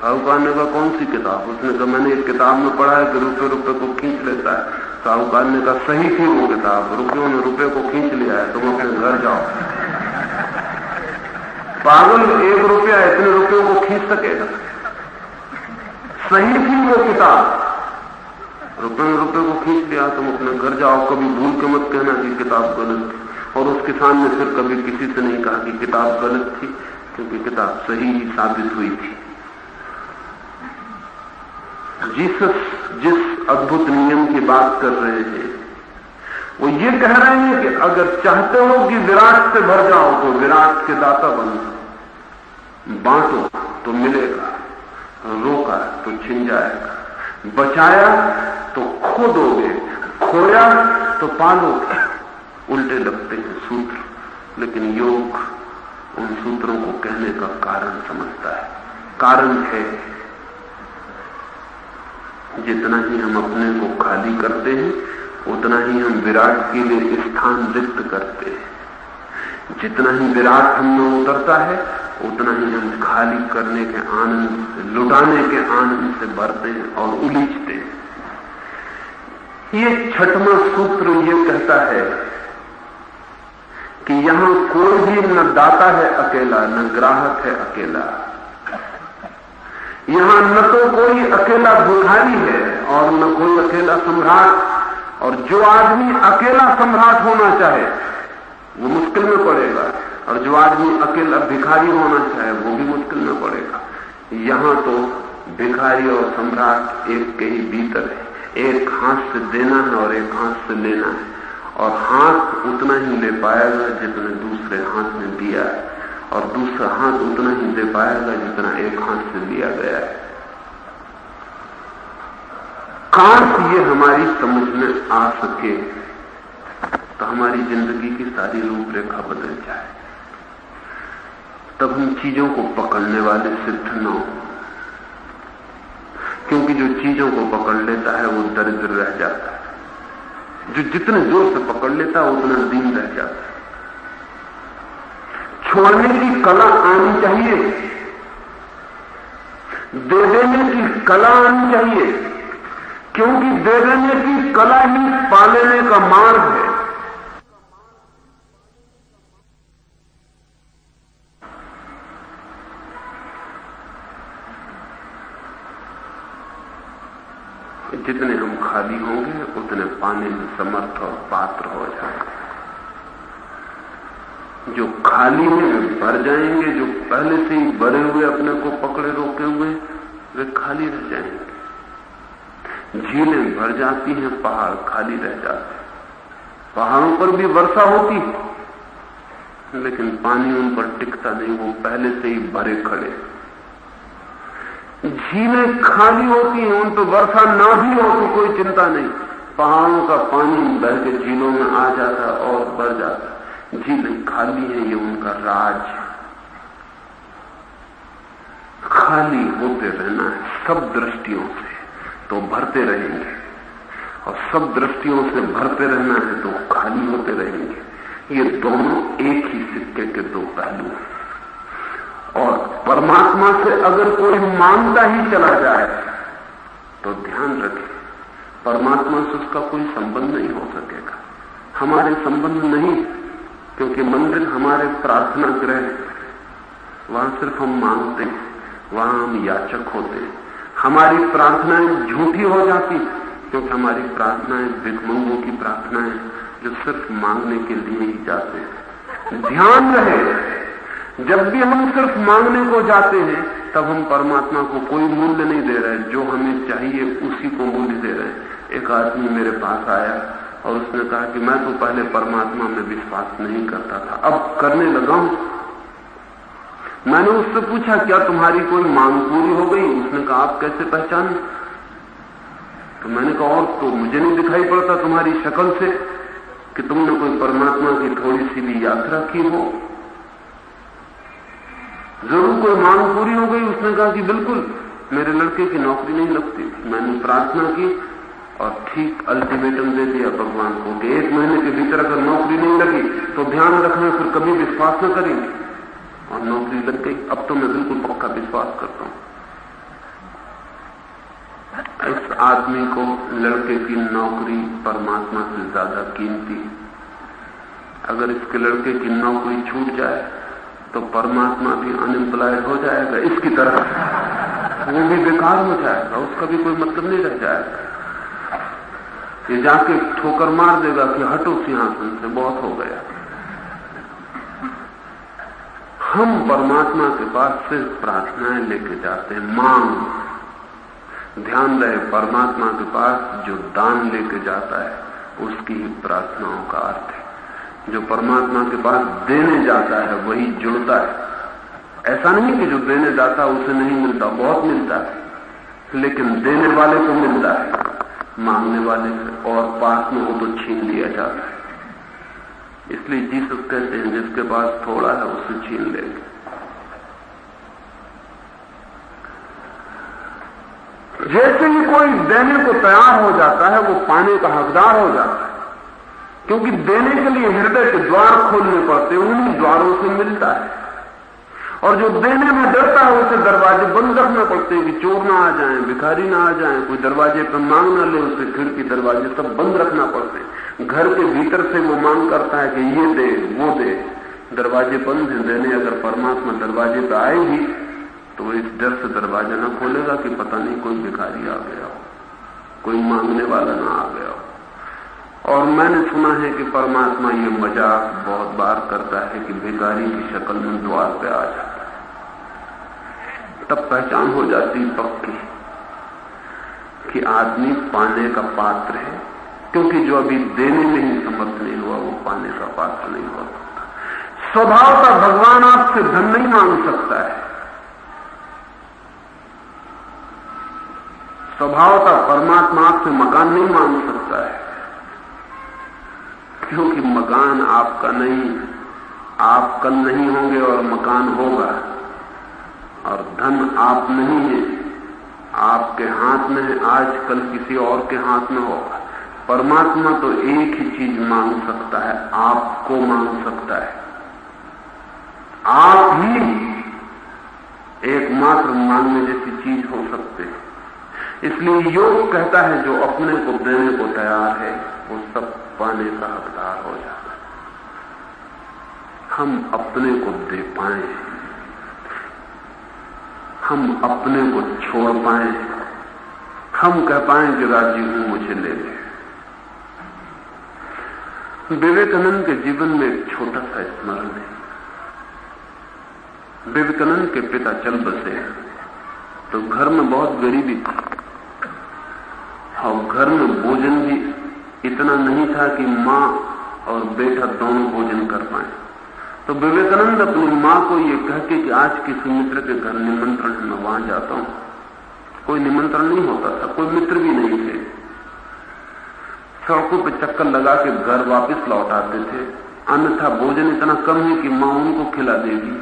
साहूकार ने कहा कौन सी किताब? उसने कहा मैंने एक किताब में पढ़ा है कि रुपये रुपये को खींच लेता है। साहूकार ने कहा सही थी वो किताब, रुपयों ने रुपये को खींच लिया है, तुम अपने घर जाओ। पागल, 1 रुपया इतने रुपयों को खींच सकेगा? सही थी वो किताब, रुपये ने रुपये को खींच लिया, तुम अपने घर जाओ। कभी भूल के मत कहना कि किताब गलत थी। और उस किसान ने फिर कभी किसी से नहीं कहा कि किताब गलत थी, क्योंकि किताब सही ही साबित हुई थी। जीसस जिस अद्भुत नियम की बात कर रहे हैं वो ये कह रहे हैं कि अगर चाहते हो कि विराट से भर जाओ तो विराट के दाता बनो। बांटो तो मिलेगा, रोका तो छिन जाएगा, बचाया तो खो दोगे, खोया तो पालोगे। उल्टे लगते हैं सूत्र, लेकिन योग उन सूत्रों को कहने का कारण समझता है। कारण है जितना ही हम अपने को खाली करते हैं उतना ही हम विराट के लिए स्थान रिक्त करते हैं। जितना ही विराट हम में उतरता है उतना ही हम खाली करने के आनंद से, लुटाने के आनंद से भरते हैं और उलीझते हैं। ये 6वां सूत्र ये कहता है कि यहां कोई भी न दाता है अकेला, न ग्राहक है अकेला। यहां न तो कोई अकेला भिखारी है और न कोई अकेला सम्राट। और जो आदमी अकेला सम्राट होना चाहे वो मुश्किल में पड़ेगा, और जो आदमी अकेला भिखारी होना चाहे वो भी मुश्किल में पड़ेगा। यहां तो भिखारी और सम्राट एक के ही भीतर है। एक हाथ से देना है और एक हाथ से लेना है, और हाथ उतना ही ले पाएगा जितने दूसरे हाथ में दिया है, और दूसरा हाथ उतना ही दे पाएगा जितना एक हाथ से लिया गया है। काश ये हमारी समझ में आ सके तो हमारी जिंदगी की सारी रूपरेखा बदल जाए। तब हम चीजों को पकड़ने वाले सिद्ध न हो, क्योंकि जो चीजों को पकड़ लेता है वो दरिद्र रह जाता है। जो जितने जोर से पकड़ लेता है उतना दीन रह जाता है। छोड़ने की कला आनी चाहिए, दे देने की कला आनी चाहिए, क्योंकि दे देने की कला ही पा लेने का मार्ग है। जितने हम खाली होंगे उतने पाने में समर्थ और पात्र हो जाएंगे। जो खाली में भर जाएंगे, जो पहले से ही भरे हुए अपने को पकड़े रोके हुए, वे खाली रह जाएंगे। झीलें भर जाती हैं, पहाड़ खाली रह जाते हैं। पहाड़ों पर भी वर्षा होती है लेकिन पानी उन पर टिकता नहीं, वो पहले से ही भरे खड़े। झीलें खाली होती हैं, उन पर वर्षा ना भी हो तो कोई चिंता नहीं, पहाड़ों का पानी बह के झीलों में आ जाता और बढ़ जाता। झीलें खाली हैं, ये उनका राज है। खाली होते रहना है सब दृष्टियों से, तो भरते रहेंगे, और सब दृष्टियों से भरते रहना है तो खाली होते रहेंगे। ये दोनों एक ही सिक्के के दो पहलू हैं। और परमात्मा से अगर कोई मांगता ही चला जाए तो ध्यान रखें, परमात्मा से उसका कोई संबंध नहीं हो सकेगा। हमारे संबंध नहीं, क्योंकि मंदिर हमारे प्रार्थना गृह, वहां सिर्फ हम मांगते हैं, वहां हम याचक होते हैं। हमारी प्रार्थनाएं झूठी हो जाती, क्योंकि हमारी प्रार्थनाएं भिखमंगों की प्रार्थनाएं जो सिर्फ मांगने के लिए ही जाते हैं। ध्यान रहे, जब भी हम सिर्फ मांगने को जाते हैं तब हम परमात्मा को कोई मूल्य नहीं दे रहे, जो हमें चाहिए उसी को मूल्य दे रहे हैं। एक आदमी मेरे पास आया और उसने कहा कि मैं तो पहले परमात्मा में विश्वास नहीं करता था, अब करने लगा हूं। मैंने उससे पूछा क्या तुम्हारी कोई मांग पूरी हो गई? उसने कहा आप कैसे पहचाने? तो मैंने कहा और तो मुझे नहीं दिखाई पड़ता तुम्हारी शक्ल से कि तुमने कोई परमात्मा की थोड़ी सी भी यात्रा की हो। जरूर कोई मांग पूरी हो गई? उसने कहा कि बिल्कुल, मेरे लड़के की नौकरी नहीं लगती थी, मैंने प्रार्थना की और ठीक अल्टीमेटम दे दिया भगवान को कि 1 महीने के भीतर अगर नौकरी नहीं लगी तो ध्यान रखना फिर कभी विश्वास न करेंगे, और नौकरी लग गई। अब तो मैं बिल्कुल पक्का विश्वास करता हूं। इस आदमी को लड़के की नौकरी परमात्मा से ज्यादा कीमती है। अगर इसके लड़के की नौकरी छूट जाए तो परमात्मा भी अनएम्प्लॉयड हो जाएगा इसकी तरफ, वो भी बेकार हो जाएगा, उसका भी कोई मतलब नहीं रह जाएगा। ये जाके ठोकर मार देगा कि हटो सिंहासन से, बहुत हो गया। हम परमात्मा के पास सिर्फ प्रार्थनाएं लेके जाते हैं, मांग। ध्यान रहे, परमात्मा के पास जो दान लेके जाता है उसकी ही प्रार्थनाओं का अर्थ है। जो परमात्मा के पास देने जाता है वही जुड़ता है। ऐसा नहीं कि जो देने जाता है उसे नहीं मिलता, बहुत मिलता है, लेकिन देने वाले को मिलता है, मांगने वाले से और पास में हो तो छीन लिया जाता है। इसलिए जीसस कहते हैं जिसके पास थोड़ा है उसे छीन लेंगे। जैसे ही कोई देने को तैयार हो जाता है वो पाने का हकदार हो जाता है, क्योंकि देने के लिए हृदय के द्वार खोलने पड़ते हैं, उन्हीं द्वारों से मिलता है। और जो देने में डरता है उसे दरवाजे बंद रखने पड़ते हैं कि चोर ना आ जाएं, भिखारी ना आ जाएं, कोई दरवाजे पर मांग ना ले, उसे खिड़की दरवाजे सब बंद रखना पड़ते हैं। घर के भीतर से वो मांग करता है कि ये दे वो दे, दरवाजे बंद हैं देने। अगर परमात्मा दरवाजे पर आएगी तो वो इस डर से दरवाजा ना खोलेगा कि पता नहीं कोई भिखारी आ गया हो, कोई मांगने वाला ना आ गया हो। और मैंने सुना है कि परमात्मा ये मजाक बहुत बार करता है कि भिखारी की शक्ल में द्वार पे आ जाता है, तब पहचान हो जाती पक्की कि आदमी पाने का पात्र है, क्योंकि जो अभी देने में ही समर्थ नहीं हुआ वो पाने का पात्र नहीं हो सकता। स्वभावतः भगवान आपसे धन नहीं मांग सकता है, स्वभावतः परमात्मा आपसे मकान नहीं मांग सकता है, क्योंकि मकान आपका नहीं, आप कल नहीं होंगे और मकान होगा। और धन आप नहीं है, आपके हाथ में है, आज कल किसी और के हाथ में होगा। परमात्मा तो एक ही चीज मांग सकता है, आपको मांग सकता है। आप ही एकमात्र मांगने जैसी चीज हो सकते हैं। इसलिए योग कहता है जो अपने को देने को तैयार है वो सब पाने का हकदार हो जाता है। हम अपने को दे पाए, हम अपने को छोड़ पाए, हम कह पाए कि राजी हूं मुझे ले ले। विवेकानंद के जीवन में एक छोटा सा स्मरण है। विवेकानंद के पिता चल बसे तो घर में बहुत गरीबी थी और घर में भोजन भी इतना नहीं था कि मां और बेटा दोनों भोजन कर पाए। तो विवेकानंद अपनी मां को ये कह के कि आज किसी मित्र के घर निमंत्रण है, मैं वहां जाता हूं, कोई निमंत्रण नहीं होता था, कोई मित्र भी नहीं थे। सड़कों पे चक्कर लगा के घर वापस लौट आते थे, अन्यथा भोजन इतना कम है कि मां उनको खिला देगी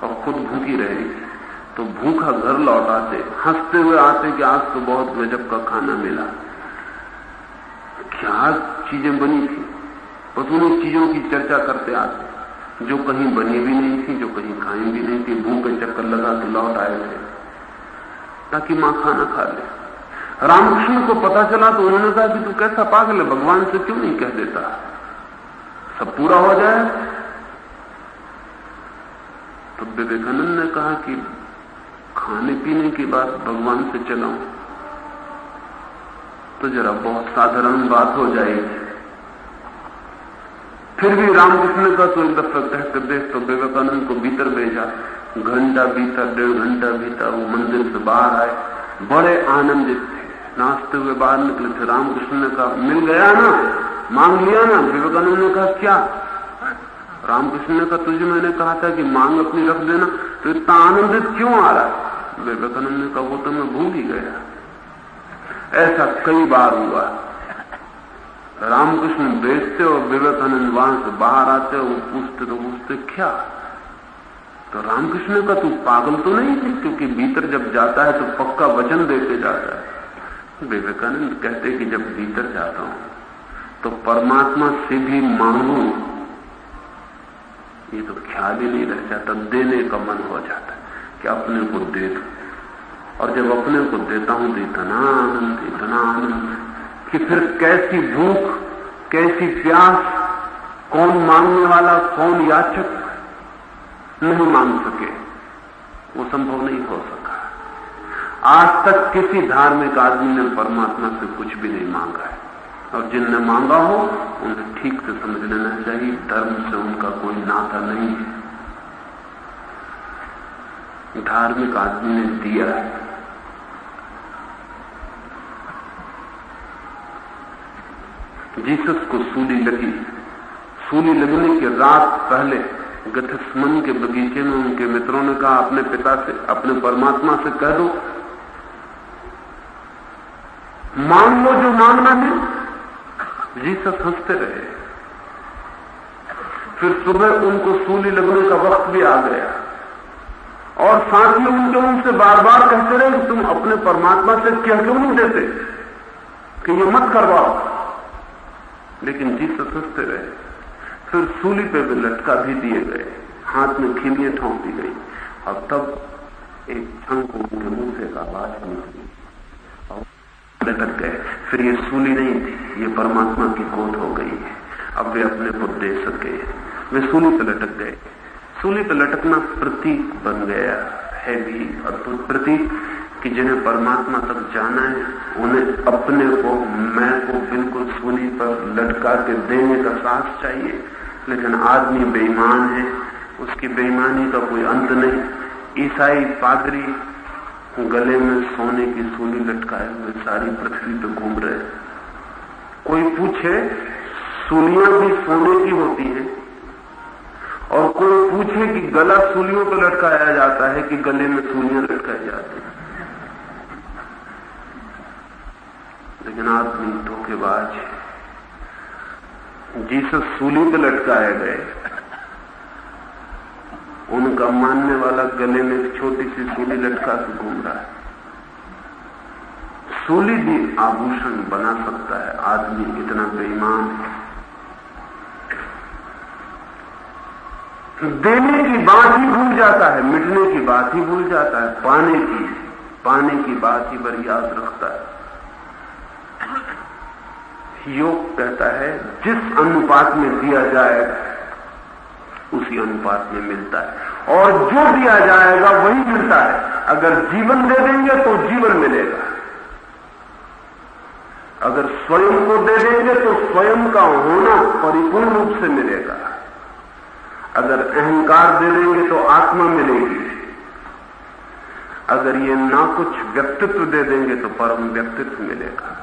और खुद भूखी रहेगी। तो भूखा घर लौट आते, हंसते हुए आते कि आज तो बहुत गजब का खाना मिला। क्या चीजें बनी थी, बस उन्हीं चीजों की चर्चा करते आते जो कहीं बनी भी नहीं थी, जो कहीं खाई भी नहीं थी। भूखे चक्कर लगा के लौट आए थे ताकि मां खाना खा ले। रामकृष्ण को पता चला तो उन्होंने कहा कि तू कैसा पागल है, भगवान से क्यों नहीं कह देता, सब पूरा हो जाए। तो विवेकानंद ने कहा कि खाने पीने की बात भगवान से चलाऊं तो जरा बहुत साधारण बात हो जाएगी। फिर भी रामकृष्ण ने कहा तो एक दफा कहकर देख। तो विवेकानंद को भीतर भेजा। घंटा बीता, 1.5 घंटा बीता, वो मंदिर से बाहर आए, बड़े आनंदित थे, नाचते हुए बाहर निकले थे। रामकृष्ण ने कहा मिल गया ना, मांग लिया ना? विवेकानंद ने कहा क्या? रामकृष्ण ने कहा तुझे मैंने कहा था कि मांग अपनी रख देना, तो इतना आनंदित क्यों आ रहा है? विवेकानंद ने कहा वो तो मैं भूल ही गया। ऐसा कई बार हुआ। रामकृष्ण बेचते और विवेकानंद वहां से बाहर आते और पूछते क्या? तो रामकृष्ण ने कहा तू पागल तो नहीं थी, क्योंकि भीतर जब जाता है तो पक्का वचन देके जाता है। विवेकानंद कहते कि जब भीतर जाता हूं तो परमात्मा से भी मांगू ये तो ख्याल ही नहीं रह जाता, देने का मन हो जाता है कि अपने को दे दो। और जब अपने को देता हूं तो इतना आनंद कि फिर कैसी भूख, कैसी प्यास, कौन मांगने वाला, कौन याचक नहीं मांग सके, वो संभव नहीं हो सका। आज तक किसी धार्मिक आदमी ने परमात्मा से कुछ भी नहीं मांगा है, और जिनने मांगा हो उन्हें ठीक से समझ लेना चाहिए धर्म से उनका कोई नाता नहीं है। धार्मिक आदमी ने दिया है। जीसस को सूली लगी। सूली लगने के रात पहले गethsemane के बगीचे में उनके मित्रों ने कहा अपने पिता से, अपने परमात्मा से कह दो मांग लो जो मांगना है। जीसस हंसते रहे। फिर सुबह उनको सूली लगने का वक्त भी आ गया और साथ में उनसे बार बार कहते रहे कि तुम अपने परमात्मा से क्या क्यों नहीं देते कि ये मत करवाओ। लेकिन जीसस हंसते रहे। फिर सूली पे भी लटका भी दिए गए, हाथ में खीलियां ठोंक दी गई, और तब एक क्षण को उनके मुंह से आवाज निकली और लटक गए। फिर ये सूली नहीं थी, ये परमात्मा की गोद हो गई है। अब वे अपने को दे सके। वे सूली पे लटक गए। सूली पे लटकना प्रतीक बन गया है भी अद्भुत प्रतीक कि जिन्हें परमात्मा तक जाना है उन्हें अपने को, मैं को बिल्कुल सूली पर लटका के देने का साहस चाहिए। लेकिन आदमी बेईमान है, उसकी बेईमानी का कोई अंत नहीं। ईसाई पादरी गले में सोने की सूली लटकाए हुए सारी पृथ्वी पे घूम रहे। कोई पूछे सूलियां भी सोने की होती है, और कोई पूछे कि गला सूलियों पर लटकाया जाता है कि गले में सूलियां लटकाई जाती है। लेकिन आदमी धोखेबाज है। जीसस सूली पे लटकाए गए, उनका मानने वाला गले में एक छोटी सी सूली लटका के घूम रहा है। सूली भी आभूषण बना सकता है। आदमी इतना बेईमान है। देने की बात ही भूल जाता है, मिटने की बात ही भूल जाता है, पाने की बात ही पर याद रखता है। योग कहता है जिस अनुपात में दिया जाएगा उसी अनुपात में मिलता है, और जो दिया जाएगा वही मिलता है। अगर जीवन दे देंगे तो जीवन मिलेगा, अगर स्वयं को दे देंगे तो स्वयं का होना परिपूर्ण रूप से मिलेगा, अगर अहंकार दे देंगे तो आत्मा मिलेगी, अगर ये ना कुछ व्यक्तित्व दे देंगे तो परम व्यक्तित्व मिलेगा,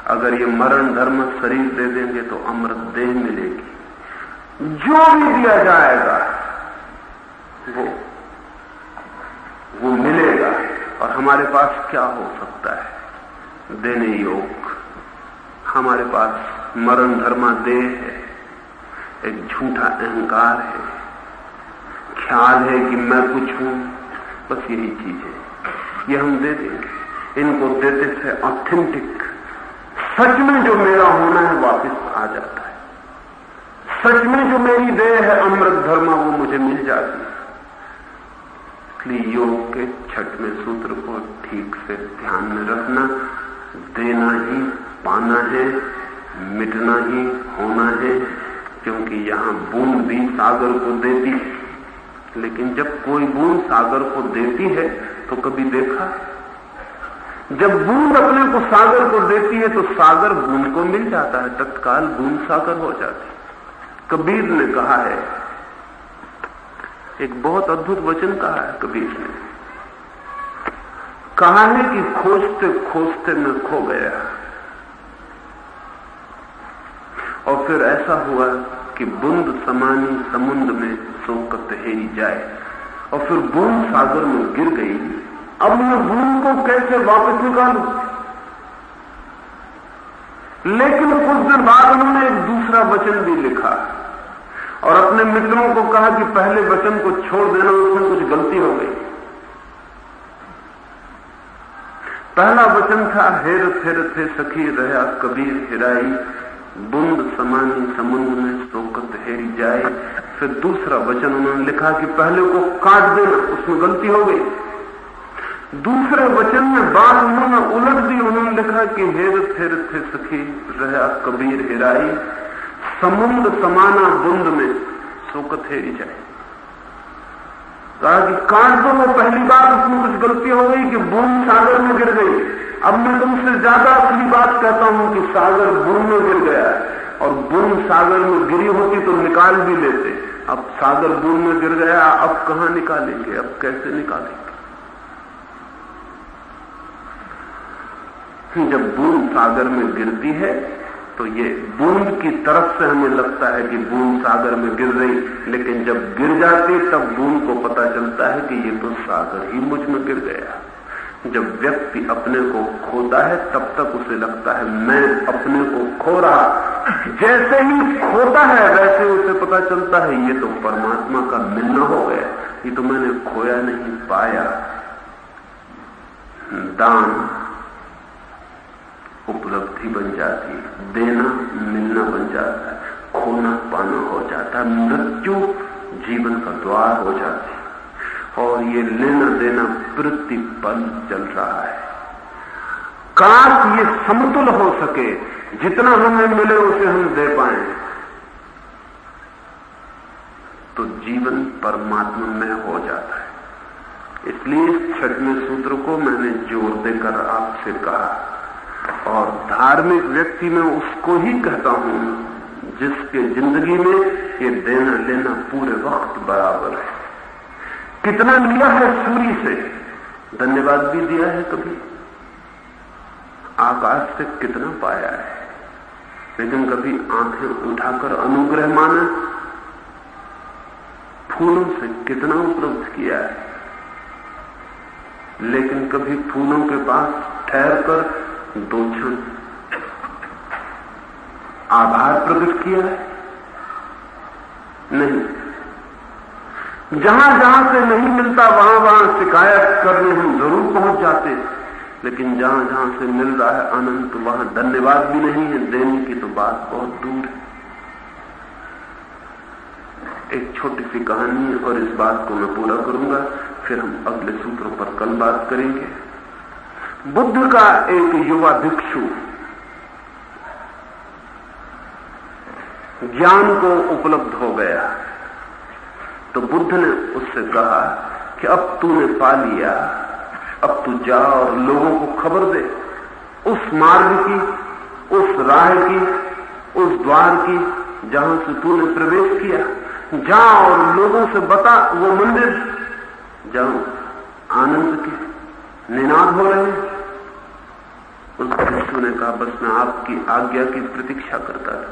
अगर ये मरण धर्म शरीर दे देंगे तो अमृत देह मिलेगी। जो भी दिया जाएगा वो मिलेगा। और हमारे पास क्या हो सकता है? देने योग। हमारे पास मरण धर्मा देह है, एक झूठा अहंकार है, ख्याल है कि मैं कुछ हूं, बस यही चीज है। ये हम दे देंगे। इनको देते से ऑथेंटिक सच में जो मेरा होना है वापस आ जाता है। सच में जो मेरी देह है अमृत धर्मा वो मुझे मिल जाती है। इसलिए योग के 6वें सूत्र को ठीक से ध्यान में रखना। देना ही पाना है, मिटना ही होना है, क्योंकि यहां बूंद भी सागर को देती है। लेकिन जब कोई बूंद सागर को देती है तो कभी देखा, जब बूंद अपने को सागर को देती है तो सागर बूंद को मिल जाता है, तत्काल बूंद सागर हो जाती है। कबीर ने कहा है, एक बहुत अद्भुत वचन कहा है कबीर ने, कहा है कि खोजते खोजते मैं खो गया, और फिर ऐसा हुआ कि बूंद समानी समुद्र में सोकत हेरी जाए, और फिर बूंद सागर में गिर गई। अब मैं बूंद को कैसे वापस निकालूं? लेकिन कुछ दिन बाद उन्होंने एक दूसरा वचन भी लिखा और अपने मित्रों को कहा कि पहले वचन को छोड़ देना, उसमें कुछ गलती हो गई। पहला वचन था, हेर फेर थे सखी रहा कबीर हिराई, बूंद समानी समुद्र में सोकत हेरी जाए। फिर दूसरा वचन उन्होंने लिखा कि पहले को काट देना, उसमें गलती हो गई। दूसरे वचन में बात उन्होंने उलट दी, उन्होंने लिखा कि हेर फेर थे सखी रहा कबीर हिराई, समुद्र समाना बूंद में सोकत हेरी जाए। कहा कि काट दो वो पहली बात, उसमें कुछ गलती हो गई कि बूंद सागर में गिर गई। अब मैं तुमसे ज्यादा असली बात कहता हूं कि सागर बूंद में गिर गया है, और बूंद सागर में गिरी होती तो निकाल भी लेते। अब सागर बूंद में गिर गया, अब कहां निकालेंगे, अब कैसे निकालेंगे? जब बूंद सागर में गिरती है तो ये बूंद की तरफ से हमें लगता है कि बूंद सागर में गिर रही, लेकिन जब गिर जाती तब बूंद को पता चलता है कि ये तो सागर ही मुझ में गिर गया। जब व्यक्ति अपने को खोता है तब तक उसे लगता है मैं अपने को खो रहा। जैसे ही खोता है वैसे उसे पता चलता है ये तो परमात्मा का मिलना हो गया, ये तो मैंने खोया नहीं पाया। दान उपलब्धि बन जाती है, देना मिलना बन जाता है, खोना पाना हो जाता है, मृत्यु जीवन का द्वार हो जाती है, और ये लेना देना प्रतिपल चल रहा है। काश ये समतुल हो सके, जितना हमें मिले उसे हम दे पाए, तो जीवन परमात्मा में हो जाता है। इसलिए इस 6वें सूत्र को मैंने जोर देकर आपसे कहा, और धार्मिक व्यक्ति में उसको ही कहता हूं जिसके जिंदगी में ये देना लेना पूरे वक्त बराबर है। कितना लिया है सूर्य से, धन्यवाद भी दिया है कभी, आकाश से कितना पाया है, लेकिन कभी आंखें उठाकर अनुग्रह माना, फूलों से कितना उपलब्ध किया है, लेकिन कभी फूलों के पास ठहर कर 2 क्षण आभार प्रकट किया है? नहीं। जहां जहां से नहीं मिलता वहां वहां शिकायत करने हम जरूर पहुंच जाते, लेकिन जहां जहां से मिल रहा है अनंत वहां धन्यवाद भी नहीं है, देने की तो बात बहुत दूर है। एक छोटी सी कहानी और इस बात को मैं पूरा करूंगा, फिर हम अगले सूत्रों पर कल बात करेंगे। बुद्ध का एक युवा भिक्षु ज्ञान को उपलब्ध हो गया, तो बुद्ध ने उससे कहा कि अब तूने पा लिया, अब तू जा और लोगों को खबर दे उस मार्ग की, उस राह की, उस द्वार की जहां से तूने प्रवेश किया। जा और लोगों से बता वो मंदिर जहां आनंद के निनाद हो रहे हैं। उस भिक्षु ने कहा, बस मैं आपकी आज्ञा की प्रतीक्षा करता था,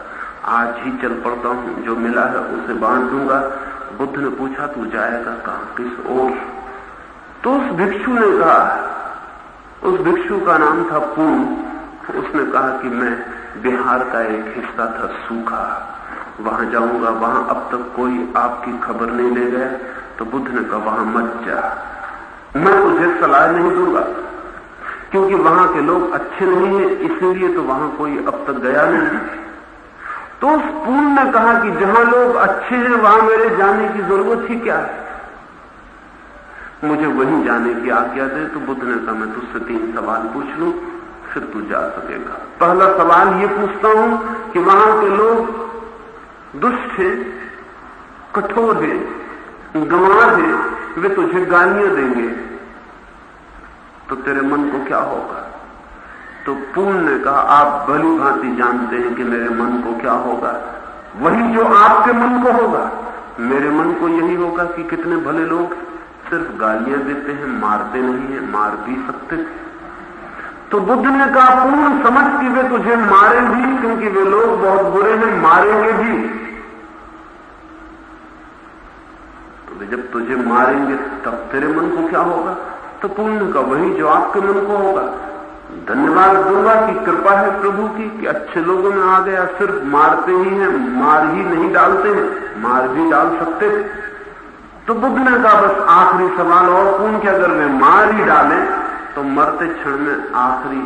आज ही चल पड़ता हूं, जो मिला है उसे बांट दूंगा। बुद्ध ने पूछा, तू जाएगा कहां, किस ओर? तो उस भिक्षु ने कहा, उस भिक्षु का नाम था पूर्ण। उसने कहा कि मैं बिहार का एक हिस्सा था सूखा, वहां जाऊंगा, वहां अब तक कोई आपकी खबर नहीं ले गया। तो बुद्ध ने कहा वहां मत जा, मैं तुझे सलाह नहीं दूंगा, क्योंकि वहां के लोग अच्छे नहीं है, इसलिए तो वहां कोई अब तक गया नहीं। तो उस पूर्ण ने कहा कि जहां लोग अच्छे हैं वहां मेरे जाने की जरूरत ही क्या है, मुझे वहीं जाने की आज्ञा दे। तो बुद्ध ने कहा मैं तुझसे 3 सवाल पूछ लूं, फिर तू जा सकेगा। पहला सवाल ये पूछता हूं कि वहां के लोग दुष्ट हैं, कठोर हैं, गंवार हैं, वे तुझे गालियां देंगे तो तेरे मन को क्या होगा? तो पूर्ण ने कहा आप भली भांति जानते हैं कि मेरे मन को क्या होगा, वही जो आपके मन को होगा। मेरे मन को यही होगा कि कितने भले लोग सिर्फ गालियां देते हैं, मारते नहीं है, मार भी सकते। तो बुद्ध ने कहा पूर्ण समझ कि वे तुझे मारे भी, क्योंकि वे लोग बहुत बुरे हैं, मारेंगे भी। तो वे जब तुझे मारेंगे तब तेरे मन को क्या होगा? तो पूर्ण का वही जो आपके मन को होगा। धन्यवाद दूंगा कि कृपा है प्रभु की कि अच्छे लोगों में आ गया, सिर्फ मारते ही हैं, मार ही नहीं डालते हैं, मार भी डाल सकते। तो बुद्ध ने कहा बस आखिरी सवाल और पूर्ण कि अगर वे मार ही डालें तो मरते क्षण में आखिरी